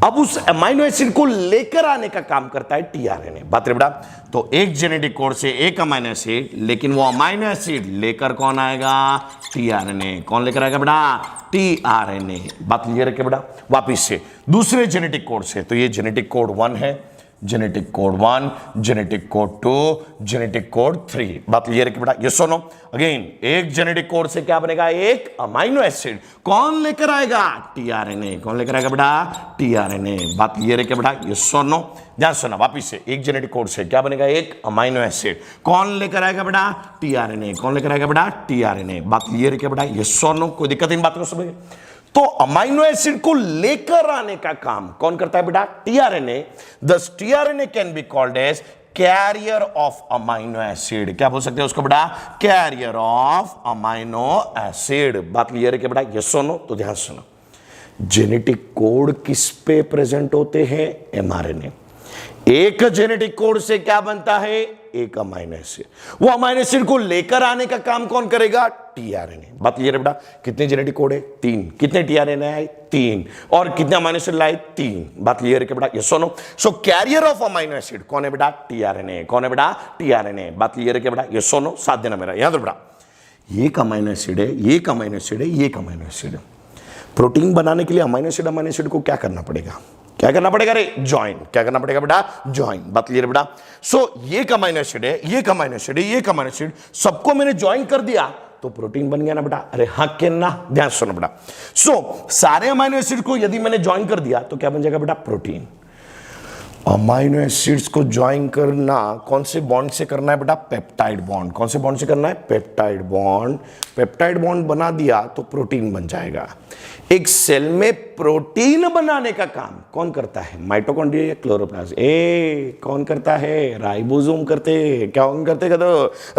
अब उस अमाइनो एसिड को लेकर आने का काम करता है टीआरएनए। बात है बेटा? तो एक जेनेटिक कोड से एक अमाइनो एसिड, लेकिन वो अमाइनो एसिड लेकर कौन आएगा? टीआरएनए। कौन लेकर आएगा बेटा? टीआरएनए। बात क्लियर है क्या बेटा? वापिस से दूसरे जेनेटिक कोड से, तो ये जेनेटिक कोड 1 है, genetic code 1, genetic code 2, genetic code 3। बात क्लियर है कि बेटा? ये सुनो अगेन, एक जेनेटिक कोड से क्या बनेगा? एक अमाइनो एसिड। कौन लेकर आएगा? टीआरएनए। कौन लेकर आएगा बेटा? टीआरएनए। बात क्लियर है क्या बेटा? ये सुनो, ध्यान सुना वापिस से, एक जेनेटिक कोड से क्या बनेगा? एक अमाइनो एसिड। कौन लेकर आएगा बेटा? टीआरएनए। कौन लेकर आएगा बेटा? टीआरएनए। बात क्लियर है क्या बेटा? ये सुनो, कोई दिक्कत इन बात को समझे? तो अमाइनो एसिड को लेकर आने का काम कौन करता है बेटा? TRNA. This tRNA can be called as carrier of amino acid. क्या बोल सकते हैं उसको बेटा? Carrier of amino acid. बात क्लियर है क्या बेटा? ये सुनो, तो ध्यान सुनो, जेनेटिक कोड किस पे प्रेजेंट होते हैं? एमआरएनए। एक जेनेटिक कोड से क्या बनता है? एक अमाइनो एसिड। वो अमाइनो एसिड को लेकर आने का काम कौन करेगा? टीआरएनए। बात क्लियर है बेटा? कितने जेनेटिक कोड है? 3। कितने टीआरएनए आए? 3। और कितने अमाइनो एसिड लाए? 3। बात क्लियर है क्या बेटा? ये सुनो, सो कैरियर ऑफ अमाइनो एसिड कौन है बेटा? टीआरएनए। कौन है बेटा? टीआरएनए। बात क्लियर है क्या बेटा? ये सुनो, साथ देना मेरा, याद बेटा, ये एक अमाइनो एसिड है, ये एक अमाइनो एसिड है, ये एक अमाइनो एसिड है। प्रोटीन बनाने के लिए अमाइनो एसिड को क्या करना पड़ेगा? क्या करना पड़ेगा रे? ज्वाइन। क्या करना पड़ेगा बेटा? ज्वाइन। बात क्लियर बेटा? सो ये अमाइनो एसिड है, ये अमाइनो एसिड है, ये अमाइनो एसिड, सबको मैंने ज्वाइन कर दिया तो प्रोटीन बन गया ना बेटा? अरे हाँ के ना, ध्यान सुनो बेटा। सो सारे अमाइनो एसिड को यदि मैंने ज्वाइन कर दिया तो क्या बन जाएगा बेटा? प्रोटीन। अमाइनो एसिड्स को ज्वाइन करना कौन से बॉन्ड से करना है बेटा? Peptide bond. कौन से बॉन्ड से करना है? Peptide bond. पेप्टाइड बॉन्ड बना दिया तो प्रोटीन बन जाएगा। एक सेल में प्रोटीन बनाने का काम कौन करता है? माइटोकॉन्ड्रिया या क्लोरोप्लास्ट? कौन करता है? राइबोसोम करते। क्या कौन करते?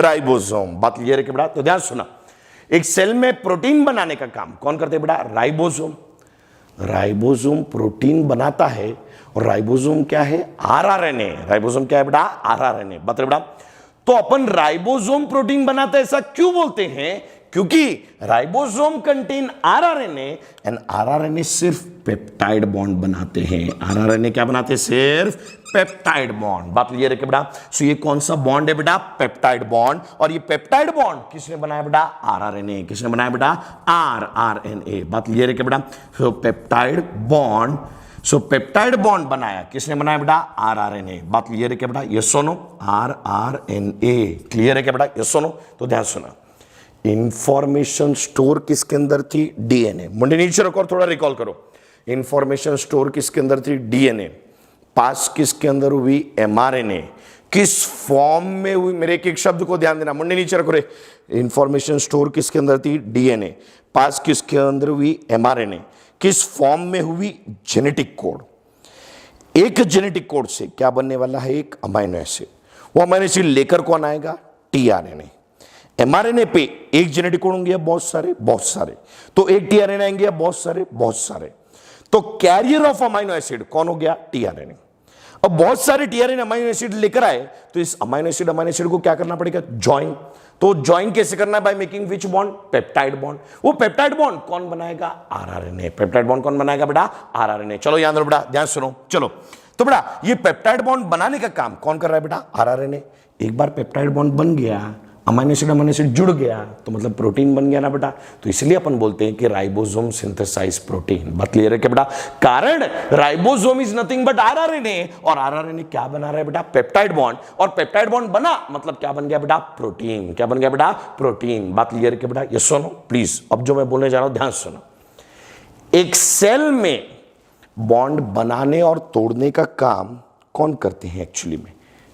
राइबोसोम। बात क्लियर है कि बेटा? तो ध्यान सुना, एक सेल में प्रोटीन बनाने का काम कौन करते बेटा? राइबोसोम। राइबोसोम प्रोटीन बनाता है, और राइबोसोम क्या है? आरआरएनए। राइबोसोम क्या है बेटा? आरआरएनए। बता बेटा, तो अपन राइबोसोम प्रोटीन बनाता है, ऐसा क्यों बोलते हैं? क्योंकि ribosome contain rRNA, and rRNA सिर्फ पेप्टाइड बॉन्ड बनाते हैं। आरआरएनए क्या बनाते हैं? सिर्फ पेप्टाइड बॉन्ड। बात क्लियर है क्या बेटा? सो ये कौन सा बॉन्ड है बेटा? Peptide bond. और ये पेप्टाइड बॉन्ड किसने बनाया बेटा? आरआरएनए। किसने बनाया बेटा? आरआरएनए। बात क्लियर है क्या बेटा? सो पेप्टाइड बॉन्ड, सो पेप्टाइड बॉन्ड बनाया किसने? बनाया बेटा? आरआरएनए। बात क्लियर है क्या बेटा? ये सुनो, आरआरएनए। क्लियर है क्या बेटा? ये सुनो, तो ध्यान सुना, इंफॉर्मेशन स्टोर किसके अंदर थी? डीएनए। मुंडे नीचे रखो और थोड़ा रिकॉल करो। इंफॉर्मेशन स्टोर किसके अंदर थी? डीएनए। पास किसके अंदर हुई? एमआरएनए। किस फॉर्म में हुई, मेरे एक एक शब्द को ध्यान देना, मुंडे नीचे रखो रे। इंफॉर्मेशन स्टोर किसके अंदर थी? डीएनए। पास किसके अंदर हुई? एमआरएनए। किस फॉर्म में हुई? Genetic code. एक जेनेटिक कोड से क्या बनने वाला है? एक अमाइनो एसिड। वो अमाइनो एसिड लेकर कौन आएगा? टीआरएनए। एमआरएनए पे एक जेनेटिक कोड होंगे या बहुत सारे? बहुत सारे। तो एक टीआरएनए आएंगे या बहुत सारे? बहुत सारे। तो कैरियर ऑफ अमाइनो एसिड कौन हो गया? टीआरएनए। अब बहुत सारे टीआरएनए अमाइनो एसिड लेकर आए तो इस अमाइनो एसिड को क्या करना पड़ेगा? ज्वाइन। तो ज्वाइन कैसे करना है? By making which bond? Peptide bond. वो पेप्टाइड बॉन्ड कौन बनाएगा? आरआरएनए। पेप्टाइड बॉन्ड कौन बनाएगा बेटा? आरआरएनए। चलो याद रखो बेटा, ध्यान सुनो। चलो तो बेटा ये पेप्टाइड बॉन्ड बनाने का काम कौन कर रहा है बेटा? आरआरएनए। एक बार पेप्टाइड बॉन्ड बन गया, अमाइनो एसिड जुड़ गया तो मतलब प्रोटीन बन गया ना बेटा। तो इसलिए अपन बोलते हैं कि राइबोसोम सिंथेसाइज प्रोटीन। बात क्लियर है क्या बेटा? कारण ribosome is nothing but rRNA, और आरआरएनए क्या बना रहा है बेटा? Peptide bond. और पेप्टाइड बॉन्ड बना मतलब क्या बन गया बेटा? प्रोटीन। क्या बन गया बेटा? प्रोटीन। बात क्लियर है क्या बेटा? ये सुनो प्लीज, अब जो मैं बोलने जा रहा हूं ध्यान सुनो। एक सेल में बॉन्ड बनाने और तोड़ने का काम कौन करते हैं? एक्चुअली में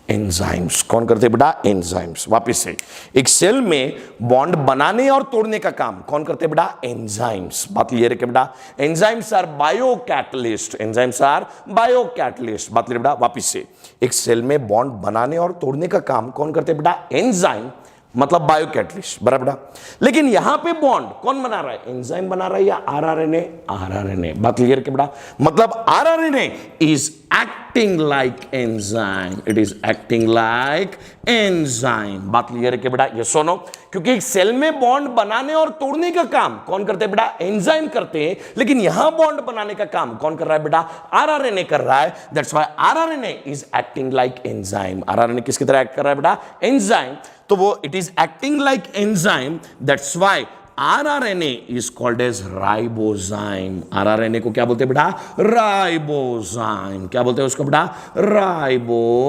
एंजाइम्स। कौन करते हैं बेटा? एंजाइम्स। वापस से, एक सेल में बॉन्ड बनाने और तोड़ने का काम कौन करते हैं बेटा? एंजाइम्स। बात क्लियर है क्या बेटा? Enzymes are biocatalyst. Enzymes are biocatalyst. बात क्लियर बेटा? वापस से, एक सेल में बॉन्ड बनाने और तोड़ने का काम कौन करते हैं बेटा? एंजाइम, मतलब बायोकैटलिस्ट। बराबर। लेकिन यहां पे बॉन्ड कौन बना रहा है? एंजाइम बना रहा है या आरआरएनए? आरआरएनए। बात क्लियर क्या बेटा? मतलब rRNA is acting like enzyme. It is acting like enzyme. बात क्लियर है क्या बेटा? ये सुनो, क्योंकि एक सेल में बॉन्ड बनाने और तोड़ने का काम कौन करते हैं बेटा? एंजाइम करते हैं। लेकिन यहां बॉन्ड बनाने का काम कौन कर रहा है बेटा? आरआरएनए कर रहा है। That's why rRNA is acting like enzyme. RRNA किसकी तरह एक्ट कर रहा है बेटा? एंजाइम। तो वो it is acting like enzyme, that's why rRNA is called as ribozyme. RRNA को क्या बोलते हैं बेटा? राइबोजाइम। क्या बोलते हैं उसको बेटा? राइबोजाइम।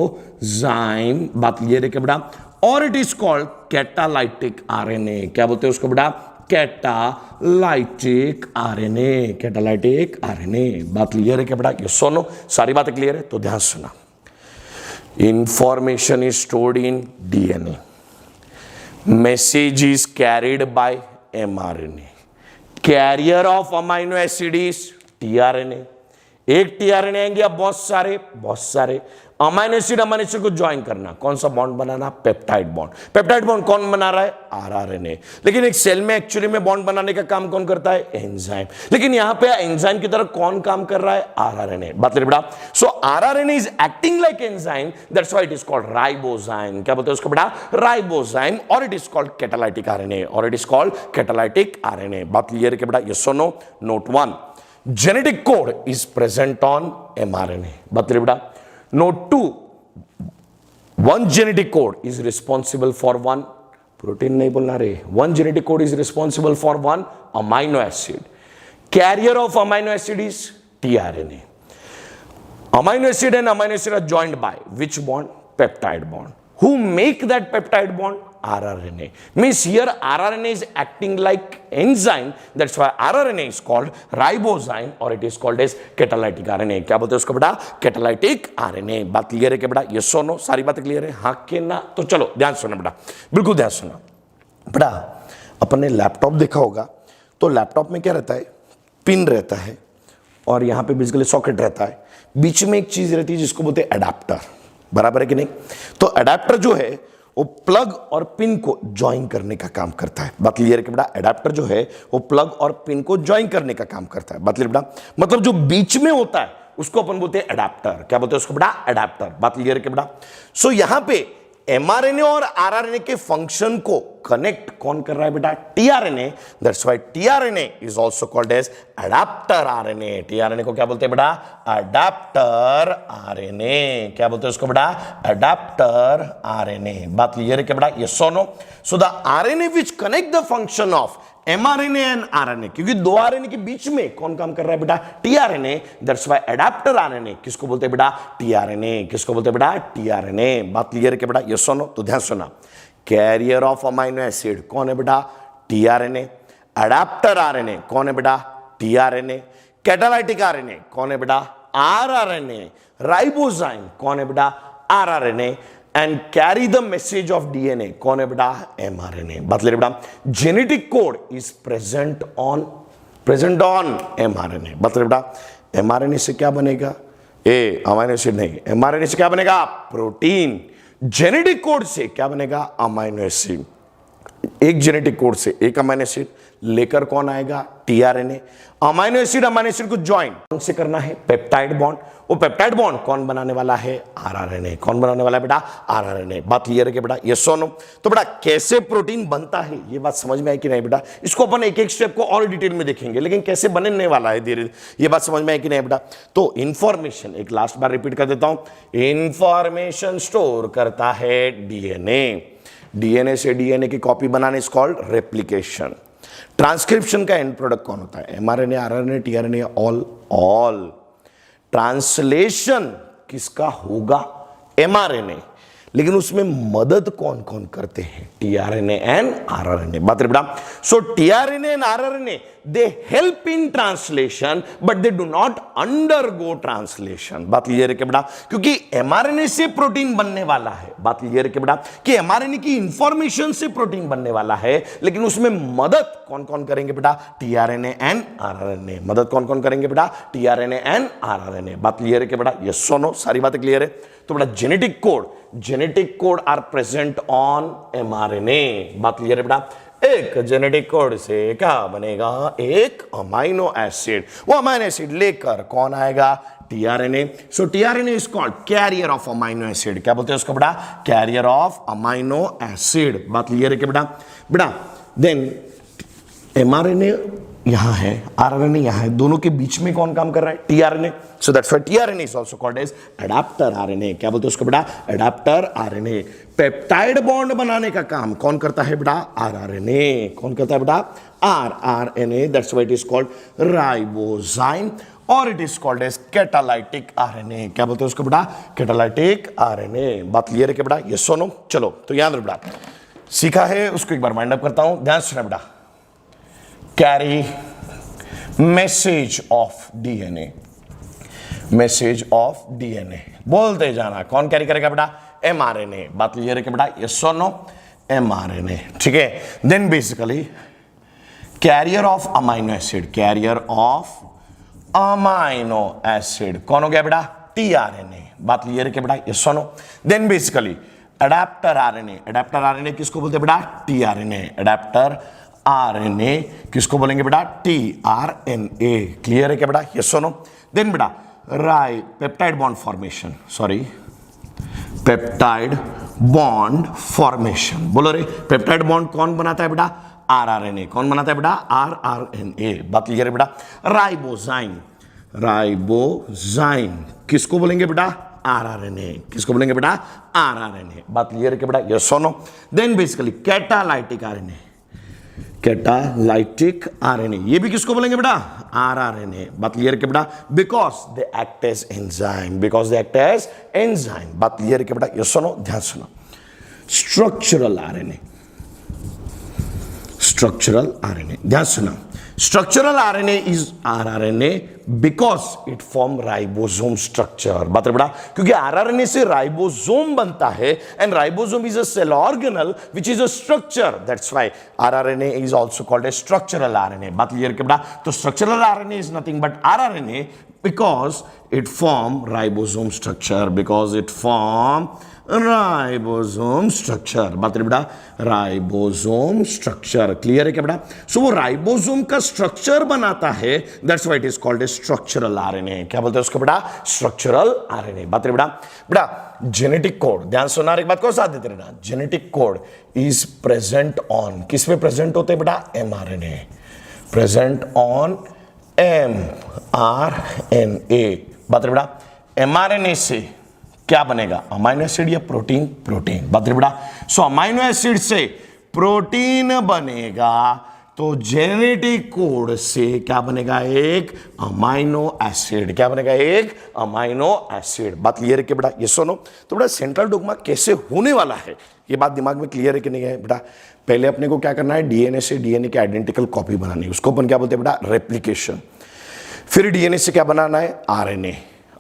बात क्लियर है क्या बेटा? और it is called catalytic RNA. क्या बोलते हैं उसको बेटा? Catalytic RNA. Catalytic RNA. बात क्लियर है क्या बेटा? ये सुनो, सारी बातें क्लियर है तो ध्यान सुना। Information is stored in DNA, message is carried by mRNA, carrier of amino acid is tRNA। एक टीआरएनए आएंगे या बहुत सारे? बहुत सारे। अमाइनो एसिड को ज्वाइन करना, कौन सा बॉन्ड बनाना? Peptide bond. पेप्टाइड बॉन्ड कौन बना रहा है? आरआरएनए। लेकिन एक सेल में एक्चुअली में बॉन्ड बनाने का काम कौन करता है? एंजाइम। लेकिन यहां पे एंजाइम की तरह कौन काम कर रहा है? आरआरएनए। बात करिए बेटा। So rRNA is acting like enzyme, that's why it is called ribozyme. क्या बोलते हैं उसको बेटा? राइबोजाइम। और it is called catalytic RNA. और it is called catalytic RNA. बात क्लियर है क्या बेटा? ये सुनो, note 1, genetic code is present on mRNA। बात करिए बेटा। Note 2, one genetic code is responsible for one protein, नहीं बोलना रे, one genetic code is responsible for one amino acid। Carrier of amino acid is tRNA। Amino acid and amino acid are joined by which bond? Peptide bond। Who make that peptide bond? RRNA. Means here RRNA is acting like enzyme, that's why RRNA is called ribozyme or it is called as catalytic RNA। क्या बोलते हैं उसको बेटा? Catalytic RNA. बात clear है क्या बेटा? ये सुनो, सारी बातें क्लियर है? हाँ के ना? तो चलो ध्यान सुना बेटा, बिल्कुल ध्यान सुना बेटा। अपन ने लैपटॉप देखा होगा, तो लैपटॉप में क्या रहता है? पिन रहता है और यहाँ पे बेसिकली सॉकेट रहता है, बीच में एक चीज रहती है जिसको बोलते हैं अडेप्टर। बराबर है कि नहीं? तो अडेप्टर जो है वो प्लग और पिन को ज्वाइन करने का काम करता है। बात क्लियर है कि बेटा? अडेप्टर जो है वो प्लग और पिन को ज्वाइन करने का काम करता है। बात क्लियर बेटा? मतलब जो बीच में होता है उसको अपन बोलते हैं अडेप्टर। क्या बोलते हैं उसको बेटा? अडेप्टर। बात क्लियर है कि बेटा? सो यहां पे एमआरएनए और आरआरएनए के फंक्शन को कनेक्ट कौन कर रहा है बेटा? TRNA. That's why tRNA is also called as adapter RNA. TRNA को क्या बोलते हैं बेटा? Adapter RNA. क्या बोलते हैं उसको बेटा? Adapter RNA. बात क्लियर है क्या बेटा? ये सुनो, so the RNA which connect the function of mRNA and RNA, क्योंकि दो आरएनए के बीच में कौन काम कर रहा है बेटा? TRNA. That's why adapter RNA किसको बोलते हैं बेटा? टीआरएनए। किसको बोलते हैं बेटा? टीआरएनए। बात क्लियर है क्या बेटा? ये सुनो, तो ध्यान सुना। कैरियर ऑफ अमाइनो एसिड कौन है बेटा? टीआरएनए। अडेप्टर आरएनए कौन है बेटा? टीआरएनए। कैटालाइटिक आरएनए कौन है बेटा? आरआरएनए। राइबोजाइम कौन है बेटा? RRNA. And carry the message of DNA. कौन है बेटा? एमआरएनए। बात ले बेटा, genetic code is present on mRNA. बात ले बेटा, एमआरएनए से क्या बनेगा? अमाइनो एसिड नहीं, एमआरएनए से क्या बनेगा? प्रोटीन। जेनेटिक कोड से क्या बनेगा? Amino acid. एक जेनेटिक कोड से एक अमाइनो एसिड लेकर कौन आएगा? टीआरएनए। अमाइनो एसिड को ज्वाइन कौन से करना है? Peptide bond. वो पेप्टाइड बॉन्ड कौन बनाने वाला है? आरआरएनए। कौन बनाने वाला है बेटा? आरआरएनए। बात क्लियर है कि बेटा? यस और नो? तो बेटा कैसे प्रोटीन बनता है ये बात समझ में आई कि नहीं बेटा? इसको अपन एक एक स्टेप को और डिटेल में देखेंगे, लेकिन कैसे बनने वाला है धीरे धीरे ये बात समझ में आई कि नहीं बेटा? तो इंफॉर्मेशन एक लास्ट बार रिपीट कर देता हूं, इंफॉर्मेशन स्टोर करता है डीएनए। डीएनए से डीएनए की कॉपी बनाने इज कॉल्ड रेप्लिकेशन। ट्रांसक्रिप्शन का एंड प्रोडक्ट कौन होता है? MRNA, rRNA, tRNA, all. Translation किसका होगा? एमआरएनए। लेकिन उसमें मदद कौन कौन करते हैं? TRNA and rRNA. बात बेटा, so tRNA and rRNA they help in translation but they do not undergo translation. बात क्लियर है कि बेटा? क्योंकि एमआरएनए से प्रोटीन बनने वाला है। बात क्लियर है कि बेटा? कि एमआरएनए की इंफॉर्मेशन से प्रोटीन बनने वाला है, लेकिन उसमें मदद कौन कौन करेंगे बेटा? TRNA and rRNA. मदद कौन कौन करेंगे बेटा? TRNA and rRNA. बात क्लियर है कि बेटा? यस और नो? सारी बातें क्लियर है? तो बेटा genetic code are present on mRNA. बात क्लियर है बेटा? एक जेनेटिक कोड से क्या बनेगा? एक अमाइनो एसिड। वो अमाइनो एसिड लेकर कौन आएगा? TRNA. So tRNA is called carrier of amino acid. क्या बोलते हैं उसको बेटा? Carrier of amino acid. बात क्लियर है कि बेटा? बेटा देन एमआरएनए यहां है, आरआरएनए यहां है, दोनों के बीच में कौन काम कर रहा है? TRNA. So that's why tRNA is also called as adapter RNA. क्या बोलते हैं उसको बेटा? Adapter RNA. पेप्टाइड बॉन्ड बनाने का काम कौन करता है बेटा? आरआरएनए। कौन करता है बेटा? RRNA. That's why it is called ribozyme और it is called as catalytic RNA. क्या बोलते हैं उसको बेटा? Catalytic RNA. बात क्लियर है कि बेटा? यस और नो? चलो तो याद रख बेटा, सीखा है उसको एक बार वाइंड अप करता हूं, ध्यान से सुना बेटा। Carry message of DNA, message of DNA बोलते जाना। कौन कैरी करेगा बेटा? एमआरएनए। बात क्लियर है कि बेटा? यस और नो? एमआरएनए। ठीक है। Then basically carrier of amino acid, carrier of amino acid कौन हो गया बेटा? टीआरएनए। बात क्लियर है कि बेटा? यस और no? Then basically adapter RNA, adapter RNA किसको बोलते हैं बेटा? टीआरएनए। एडाप्टर आरएनए किसको बोलेंगे बेटा? टीआरएनए। क्लियर है क्या बेटा? यस और नो? देन बेटा peptide bond formation, sorry peptide bond formation बोलो रे। पेप्टाइड बॉन्ड कौन बनाता है बेटा? आरआरएनए। कौन बनाता है बेटा? आरआरएनए। बात क्लियर है बेटा? राइबोजाइम, राइबोजाइम किसको बोलेंगे बेटा? आरआरएनए। किसको बोलेंगे बेटा? आरआरएनए। बात क्लियर है कि बेटा? यस और no? Then basically catalytic RNA, catalytic RNA ये भी किसको बोलेंगे बेटा? आरआरएनए। बात क्लियर है कि बेटा? Because they act as enzyme, because they act as enzyme. बात क्लियर है कि बेटा? यस सुनो, ध्यान सुनो। स्ट्रक्चरल आरएनए, स्ट्रक्चरल आरएनए, ध्यान सुना। Structural RNA is rRNA because it form ribosome structure. बात है बेटा? क्योंकि आरआरएनए से राइबोसोम बनता है and ribosome is a cell organelle which is a structure, that's why rRNA is also called a structural RNA. बात क्लियर के बेटा? तो structural RNA is nothing but rRNA because it form ribosome structure, because it form ribosome structure. बात रही बेटा? Ribosome structure. Clear है क्या बेटा? सो वो राइबोसोम का स्ट्रक्चर बनाता है, that's why it is called a structural RNA. क्या बोलते हैं उसको बेटा? Structural RNA. बात रही बेटा? बेटा जेनेटिक कोड, ध्यान सुना, एक बात को साथ देते रहना। Genetic code is present on, किस में प्रेजेंट होते हैं बेटा? MRNA, present on mRNA. बात रही बेटा? एमआरएनए से क्या बनेगा? अमाइनो एसिड या प्रोटीन? प्रोटीन। बात रही बेटा? सो अमाइनो एसिड से प्रोटीन बनेगा तो जेनेटिक कोड से क्या बनेगा? एक अमाइनो एसिड। क्या बनेगा? एक अमाइनो एसिड। बात क्लियर है कि बेटा? ये सुनो। तो बेटा सेंट्रल डोग्मा कैसे होने वाला है ये बात दिमाग में क्लियर है कि नहीं है बेटा? पहले अपने को क्या करना है? डीएनए से डीएनए की आइडेंटिकल कॉपी बनानी है, उसको अपन क्या बोलते हैं बेटा? रेप्लिकेशन। फिर डीएनए से क्या बनाना है? आरएनए।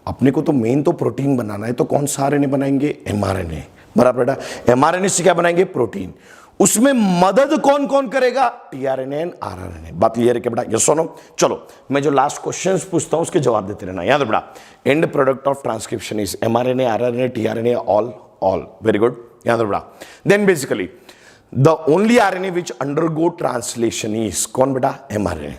अपने को तो मेन तो प्रोटीन बनाना है, तो कौन सा आरएनए बनाएंगे? एमआरएनए। बराबर बेटा। एमआरएनए से क्या बनाएंगे? प्रोटीन। उसमें मदद कौन कौन करेगा? TRNA and rRNA. बात क्लियर है क्या बेटा? यस और नो? चलो मैं जो लास्ट क्वेश्चंस पूछता हूं उसके जवाब देते रहना। याद बेटा, end product of transcription is mRNA, rRNA, tRNA, all. Very good. याद बेटा। Then basically the only RNA which undergo translation is कौन बेटा? MRNA.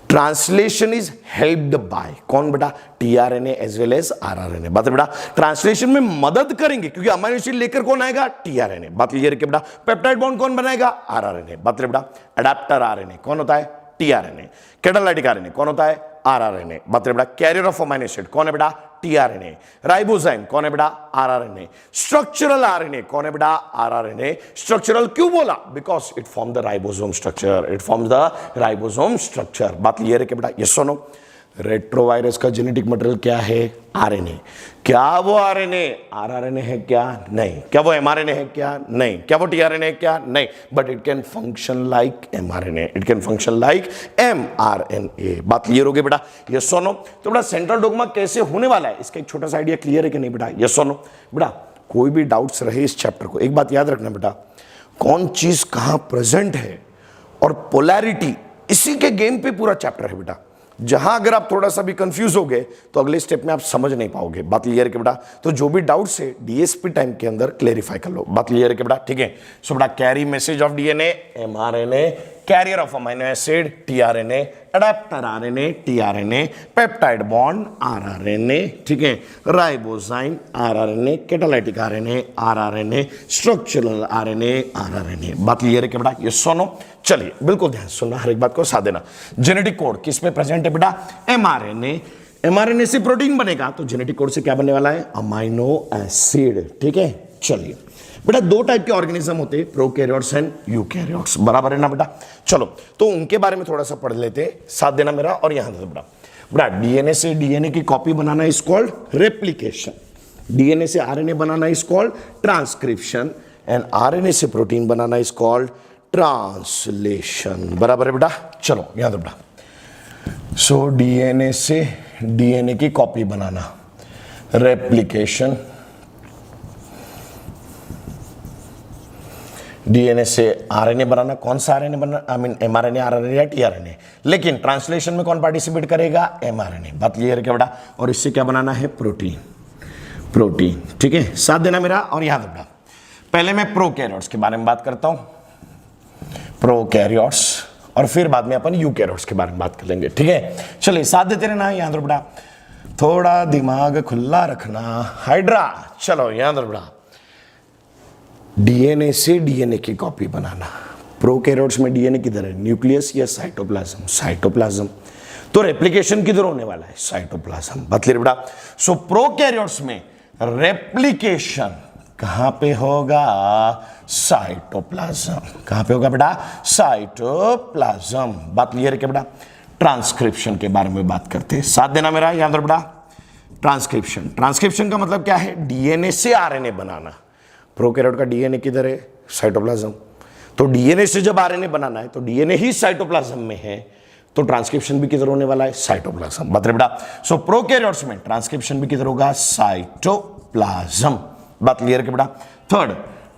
Translation is helped by कौन बेटा? TRNA as well as rRNA. बात बेटा, ट्रांसलेशन में मदद करेंगे क्योंकि अमीनो एसिड लेकर कौन आएगा? टीआरएनए। बात क्लियर है बेटा। पेप्टाइड बॉन्ड कौन बनाएगा? आरआरएनए। बात बेटा, एडाप्टर आरएनए कौन होता है? टीआरएनए। कैटालाइटिक आरएनए कौन होता है? आरआरएनए। बात बेटा, कैरियर ऑफ अमीनो एसिड कौन है बेटा? टीआरएनए। राइबोजाइम कौन है बेटा? आरआरएनए। स्ट्रक्चरल आरएनए कौन है बेटा? आरआरएनए। स्ट्रक्चरल क्यों बोला? Because it form the ribosome structure, it forms the ribosome structure. बात क्लियर है कि बेटा? यस और नो? रेट्रोवायरस का जेनेटिक मटेरियल क्या है? आरएनए। क्या वो आरएनए आरआरएनए है क्या? नहीं। क्या वो एमआरएनए है क्या? नहीं। क्या वो टीआरएनए है क्या? नहीं। But it can function like mRNA, it can function like mRNA. बात क्लियर हो गई बेटा? यस और नो? तो बेटा सेंट्रल डोग्मा कैसे होने वाला है इसका एक छोटा सा आइडिया क्लियर है कि नहीं बेटा? यस और नो? बेटा कोई भी डाउट्स रहे इस चैप्टर को, एक बात याद रखना बेटा, कौन चीज कहां प्रेजेंट है और पोलैरिटी, इसी के गेम पे पूरा चैप्टर है बेटा। जहां अगर आप थोड़ा सा भी कंफ्यूज हो गए तो अगले स्टेप में आप समझ नहीं पाओगे। बात क्लियर है कि बेटा? तो जो भी डाउट्स है डीएसपी टाइम के अंदर क्लेरिफाई कर लो। बात क्लियर है कि बेटा? ठीक है। सो बेटा, carry message of DNA mRNA, carrier of amino acid tRNA, adapter RNA tRNA, peptide bond rRNA, ठीक है, ribozyme rRNA, catalytic RNA rRNA, structural RNA rRNA. बात क्लियर है कि बेटा? ये सुनो, चलिए बिल्कुल ध्यान सुनना, हर एक बात को साथ देना। जेनेटिक कोड किस में प्रेजेंट है बेटा? एमआरएनए। एमआरएनए से प्रोटीन बनेगा तो जेनेटिक कोड से क्या बनने वाला है? Amino acid. ठीक है, चलिए बेटा, दो टाइप के ऑर्गेनिज्म होते हैं, प्रोकैरियोट्स एंड यूकैरियोट्स। बराबर है ना बेटा? चलो तो उनके बारे में थोड़ा सा पढ़ लेते हैं, साथ देना मेरा और यहां दे बेटा। बेटा डीएनए से डीएनए की कॉपी बनाना इज कॉल्ड रेप्लिकेशन, डीएनए से आरएनए बनाना is called transcription, and RNA से प्रोटीन बनाना इज कॉल्ड ट्रांसलेशन। बराबर है बेटा? चलो यहां दे बेटा। सो डीएनए से डीएनए की कॉपी बनाना रेप्लिकेशन, डीएनए से आरएनए बनाना, कौन सा आरएनए बनाना? आई मीन एमआरएनए, आरआरएनए या टीआरएनए। लेकिन ट्रांसलेशन में कौन पार्टिसिपेट करेगा? एमआरएनए। बात क्लियर है क्या बेटा? और इससे क्या बनाना है? प्रोटीन। प्रोटीन, ठीक है, साथ देना मेरा और याद रखना। पहले मैं प्रोकैरियोट्स के बारे में बात करता हूं, प्रोकैरियोट्स, और फिर बाद में अपन यूकैरियोट्स के बारे में बात कर लेंगे। ठीक है, चलिए साथ देते रहना, याद रखो बेटा, थोड़ा दिमाग खुला रखना। हाइड्रा, चलो याद रखो बेटा, डीएनए से डीएनए की कॉपी बनाना। प्रोकैरियोट्स में डीएनए किधर है? न्यूक्लियस या साइटोप्लाज्म? साइटोप्लाज्म। तो रेप्लिकेशन किधर होने वाला है? साइटोप्लाज्म। बात क्लियर बेटा? सो प्रोकैरियोट्स में रेप्लिकेशन कहां पे होगा? साइटोप्लाज्म। कहां पे होगा बेटा? साइटोप्लाज्म। बात क्लियर है क्या बेटा? ट्रांसक्रिप्शन के बारे में बात करते हैं, साथ देना मेरा, याद रखो बेटा। ट्रांसक्रिप्शन, ट्रांसक्रिप्शन का मतलब क्या है? डीएनए से आरएनए बनाना। प्रोकैरियोट का डीएनए किधर है? साइटोप्लाज्म। तो डीएनए से जब आरएनए बनाना है तो डीएनए ही साइटोप्लाज्म में है, तो ट्रांसक्रिप्शन भी किधर होने वाला है? साइटोप्लाज्म। बात बेटा? सो प्रोकैरियोट्स में ट्रांसक्रिप्शन भी किधर होगा? साइटोप्लाज्म। बात क्लियर है बेटा? Third,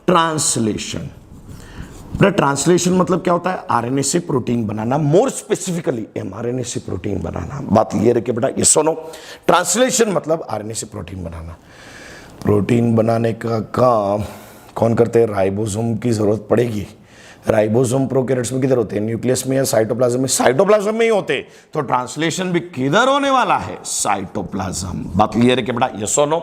translation. बेटा ट्रांसलेशन मतलब क्या होता है? आरएनए से प्रोटीन बनाना, मोर स्पेसिफिकली एमआरएनए से प्रोटीन बनाना। बात क्लियर है बेटा? ये सुनो, ट्रांसलेशन मतलब आरएनए से प्रोटीन बनाना। प्रोटीन बनाने का काम कौन करते हैं? राइबोसोम की जरूरत पड़ेगी। राइबोसोम प्रोकैरियोट्स में किधर होते हैं? न्यूक्लियस में या साइटोप्लाज्म में? साइटोप्लाज्म में ही होते, तो ट्रांसलेशन भी किधर होने वाला है? साइटोप्लाज्म। बात क्लियर है क्या बेटा? यस और नो?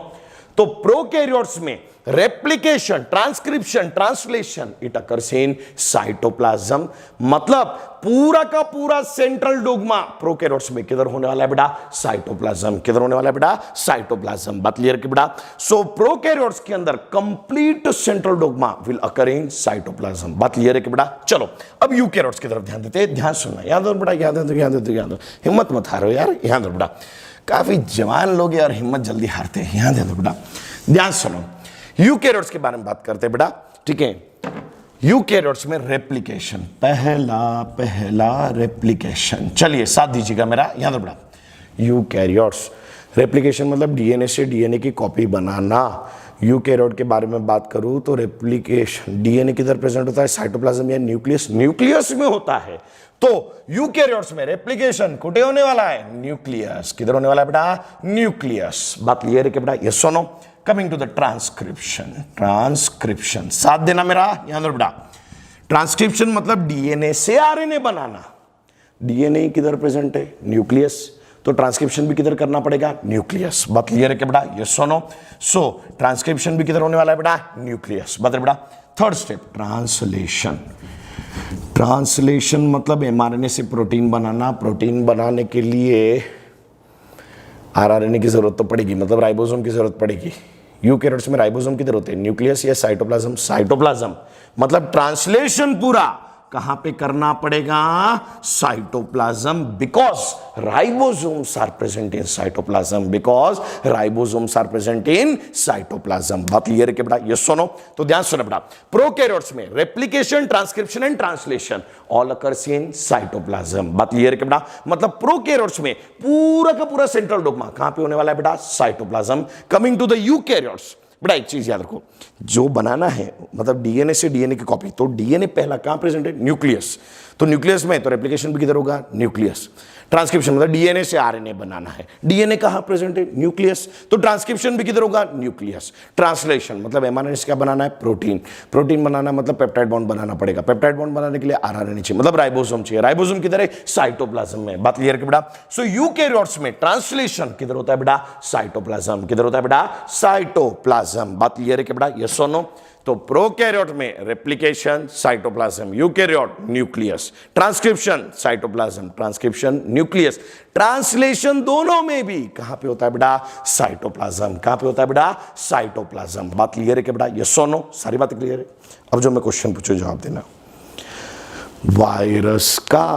तो प्रोकैरियोट्स में replication, transcription, translation it occurs in cytoplasm. मतलब पूरा का पूरा सेंट्रल डोग्मा प्रोकैरियोट्स में किधर होने वाला है बेटा? साइटोप्लाज्म। किधर होने वाला है बेटा? साइटोप्लाज्म। बात क्लियर कि बेटा? सो प्रोकैरियोट्स के अंदर complete central dogma will occur in cytoplasm. बात क्लियर है कि बेटा? चलो अब यूकैरियोट्स की तरफ ध्यान देते हैं, ध्यान सुनना, याद हो बेटा? याद हो, याद हो, याद हो, हिम्मत मत हारो यार, याद हो बेटा, काफी जवान लोग हैं और हिम्मत जल्दी हारते हैं। याद है बेटा? ध्यान सुनो, यूकैरियोट्स के बारे में बात करते हैं बेटा, ठीक है। यूकैरियोट्स में रेप्लिकेशन, पहला रेप्लिकेशन, चलिए साथ दीजिएगा मेरा, याद रखो बेटा। यूकैरियोट्स रेप्लिकेशन मतलब डीएनए से डीएनए की कॉपी बनाना। यूकैरियोट के बारे में बात करूं तो रेप्लिकेशन डीएनए किधर प्रेजेंट होता है, साइटोप्लाज्म या न्यूक्लियस, न्यूक्लियस में होता है। तो यूकैरियोट्स में रेप्लिकेशन कुठे होने वाला है, न्यूक्लियस। किधर होने वाला है बेटा, न्यूक्लियस। बात क्लियर है कि बेटा, यस और no. Coming to the transcription, transcription साथ देना मेरा, यहां दो बेटा। ट्रांसक्रिप्शन मतलब डीएनए से आरएनए बनाना। डीएनए किधर प्रेजेंट है, न्यूक्लियस, तो ट्रांसक्रिप्शन भी किधर करना पड़ेगा, न्यूक्लियस। बात क्लियर है कि बेटा, यस और नो। सो ट्रांसक्रिप्शन भी किधर होने वाला है बेटा, न्यूक्लियस। बता बेटा, थर्ड स्टेप ट्रांसलेशन। ट्रांसलेशन मतलब एमआरएनए से प्रोटीन बनाना। प्रोटीन बनाने के लिए आरआरएनए की जरूरत तो पड़ेगी, मतलब राइबोसोम की जरूरत पड़ेगी। यूकैरियोट्स में राइबोसोम किधर होते हैं, न्यूक्लियस या साइटोप्लाज्म, साइटोप्लाज्म। मतलब ट्रांसलेशन पूरा कहां पे करना पड़ेगा, cytoplasm, because ribosomes are present in cytoplasm, because ribosomes are present in cytoplasm. बात क्लियर है कि बेटा, यस सुनो। तो ध्यान सुनो बेटा, प्रोकैरियोट्स में replication, transcription and translation all occurs in cytoplasm. बात क्लियर है कि बेटा, मतलब प्रोकैरियोट्स में पूरा का पूरा सेंट्रल डोग्मा कहां पे होने वाला है बेटा, cytoplasm. Coming to the eukaryotes, बेटा एक चीज याद रखो, जो बनाना है मतलब डीएनए से डीएनए की कॉपी, तो डीएनए पहला कहां प्रेजेंट है, न्यूक्लियस। तो न्यूक्लियस में तो रेप्लिकेशन भी किधर होगा, न्यूक्लियस। ट्रांसक्रिप्शन मतलब डीएनए से आरएनए बनाना है, डीएनए कहां प्रेजेंट है, न्यूक्लियस, तो ट्रांसक्रिप्शन भी किधर होगा, न्यूक्लियस। ट्रांसलेशन मतलब एमआरएनए से क्या बनाना है, प्रोटीन। प्रोटीन बनाना मतलब पेप्टाइड बॉन्ड बनाना पड़ेगा। पेप्टाइड बॉन्ड बनाने के लिए आरआरएनए चाहिए, मतलब राइबोसोम चाहिए। राइबोसोम किधर है, साइटोप्लाज्म में। बात क्लियर है बेटा। सो यूकैरियोट्स में ट्रांसलेशन किधर होता है बेटा, साइटोप्लाज्म। किधर होता है बेटा, साइटोप्लाज्म। बात क्लियर है कि बेटा, यस और नो। तो प्रोकैरियोट में replication, cytoplasm, eukaryote nucleus, transcription cytoplasm, transcription nucleus, translation दोनों में भी कहां पे होता है बेटा, साइटोप्लाज्म। कहां पे होता है बेटा, साइटोप्लाज्म। बात क्लियर है कि बेटा, यस और नो, सारी बातें क्लियर है। अब जो मैं क्वेश्चन पूछू जवाब देना। वायरस का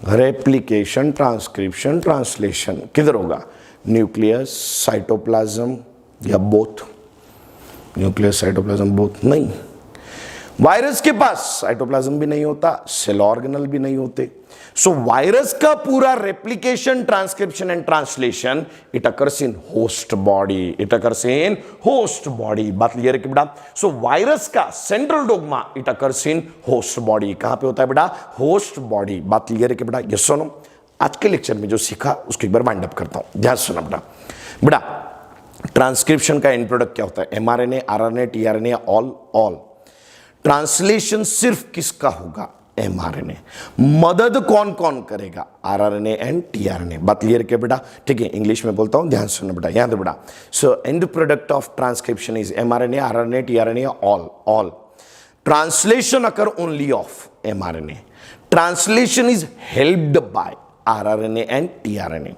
रेप्लिकेशन, ट्रांसक्रिप्शन, ट्रांसलेशन किधर होगा, न्यूक्लियस, साइटोप्लाज्म या बोथ, न्यूक्लियस साइटोप्लाज्म बोथ नहीं। वायरस के पास साइटोप्लाज्म भी नहीं होता, सेल ऑर्गेनल भी नहीं होते। सो वायरस का पूरा replication, transcription and translation it occurs in host body, it occurs in host body. बात क्लियर है कि बेटा। सो वायरस का central dogma it occurs in host body. कहां पे होता है बेटा, होस्ट बॉडी। बात क्लियर है कि बेटा, यस सुनो। आज के लेक्चर में जो सीखा उसको एक बार वाइंड अप करता हूं, ध्यान सुना बेटा। बेटा ट्रांसक्रिप्शन का एंड प्रोडक्ट क्या होता है, mRNA, RNA, tRNA, all. Translation सिर्फ किसका होगा, एमआरएनए। मदद कौन कौन करेगा, आरआरएनए एंड टीआरएनए। बात क्लियर है बेटा, ठीक है। इंग्लिश में बोलता हूं, ध्यान सुनना बेटा, याद है बेटा। So and product of transcription is mRNA, rRNA, tRNA, all. Translation occur only of mRNA. Translation is helped by rRNA and tRNA.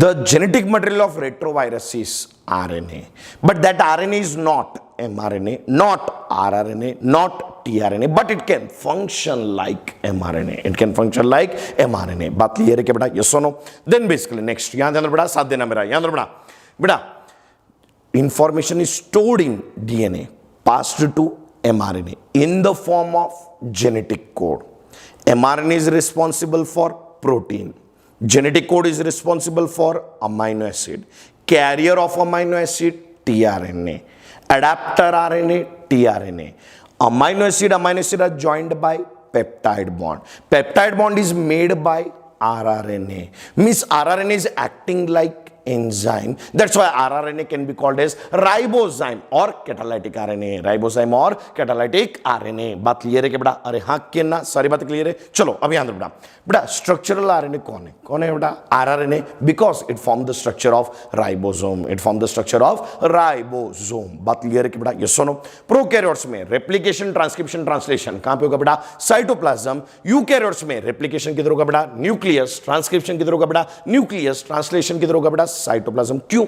The genetic material of retrovirus is RNA, but that RNA is not mRNA, not rRNA, not tRNA, but it can function like mRNA. It can function like mRNA. बात clear है क्या बेटा, yes or no? Then basically next, यहाँ ध्यान बेटा, साथ देना मेरा, यहाँ बेटा, बेटा information is stored in DNA, passed to mRNA in the form of genetic code. mRNA is responsible for protein. Genetic code is responsible for amino acid. Carrier of amino acid, tRNA. Adapter RNA, tRNA. Amino acid are joined by peptide bond. Peptide bond is made by rRNA. Means rRNA is acting like enzyme. That's why rRNA can be called as ribozyme or catalytic RNA. Ribozyme or catalytic RNA. बात clear है क्या बेटा, अरे हाँ के ना, सारी बातें क्लियर है। चलो अब यहाँ बेटा, बेटा स्ट्रक्चरल आरएनए कौन है बेटा, rRNA, because it form the structure of ribosome, it form the structure of ribosome. बात क्लियर है कि बेटा, यस सुनो। प्रोकैरियोट्स में रेप्लिकेशन, ट्रांसक्रिप्शन, ट्रांसलेशन कहां पे होगा बेटा, साइटोप्लाज्म। यूकैरियोट्स में रेप्लिकेशन किधर होगा बेटा, न्यूक्लियस। ट्रांसक्रिप्शन किधर होगा बेटा, न्यूक्लियस। ट्रांसलेशन किधर होगा बेटा, साइटोप्लाज्म। क्यों,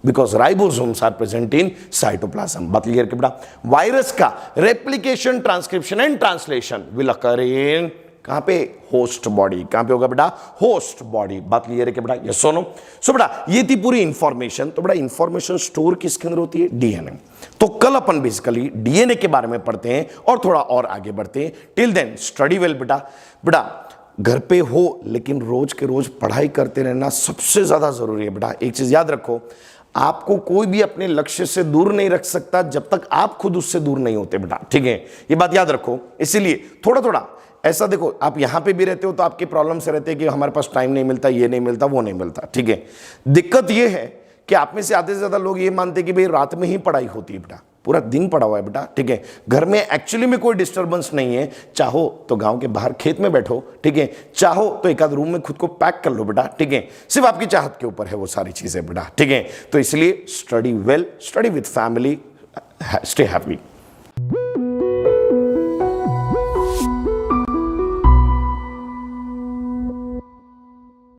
because ribosomes are present in cytoplasm. बात क्लियर कि बेटा, वायरस का replication, transcription and translation will occur in कहां पे, होस्ट बॉडी। कहां पे होगा बेटा, होस्ट बॉडी। बात क्लियर है कि बेटा, यस और नो। सो बेटा ये थी पूरी इंफॉर्मेशन। तो बेटा इंफॉर्मेशन स्टोर किसके अंदर होती है, डीएनए। तो कल अपन बेसिकली डीएनए के बारे में पढ़ते हैं और थोड़ा और आगे बढ़ते हैं। टिल देन स्टडी वेल बेटा। बेटा घर पे हो लेकिन रोज के रोज पढ़ाई करते रहना सबसे ज्यादा जरूरी है बेटा। एक चीज याद रखो, आपको कोई भी अपने लक्ष्य से दूर नहीं रख सकता जब तक आप खुद उससे दूर नहीं होते बेटा, ठीक है, ये बात याद रखो। इसीलिए थोड़ा थोड़ा ऐसा देखो, आप यहां पे भी रहते हो तो आपकी प्रॉब्लम से रहते हैं कि हमारे पास टाइम नहीं मिलता, ये नहीं मिलता, वो नहीं मिलता, ठीक है। दिक्कत ये है कि आप में से आधे से ज्यादा लोग ये मानते हैं कि भाई रात में ही पढ़ाई होती है बेटा, पूरा दिन पड़ा हुआ है बेटा, ठीक है, घर में एक्चुअली में कोई डिस्टर्बेंस नहीं है। चाहो तो गांव के बाहर खेत में बैठो, ठीक है, चाहो तो एक आध रूम में खुद को पैक कर लो बेटा, ठीक है, सिर्फ आपकी चाहत के ऊपर है वो सारी चीजें बेटा, ठीक है। तो इसलिए study well, study with family, stay happy.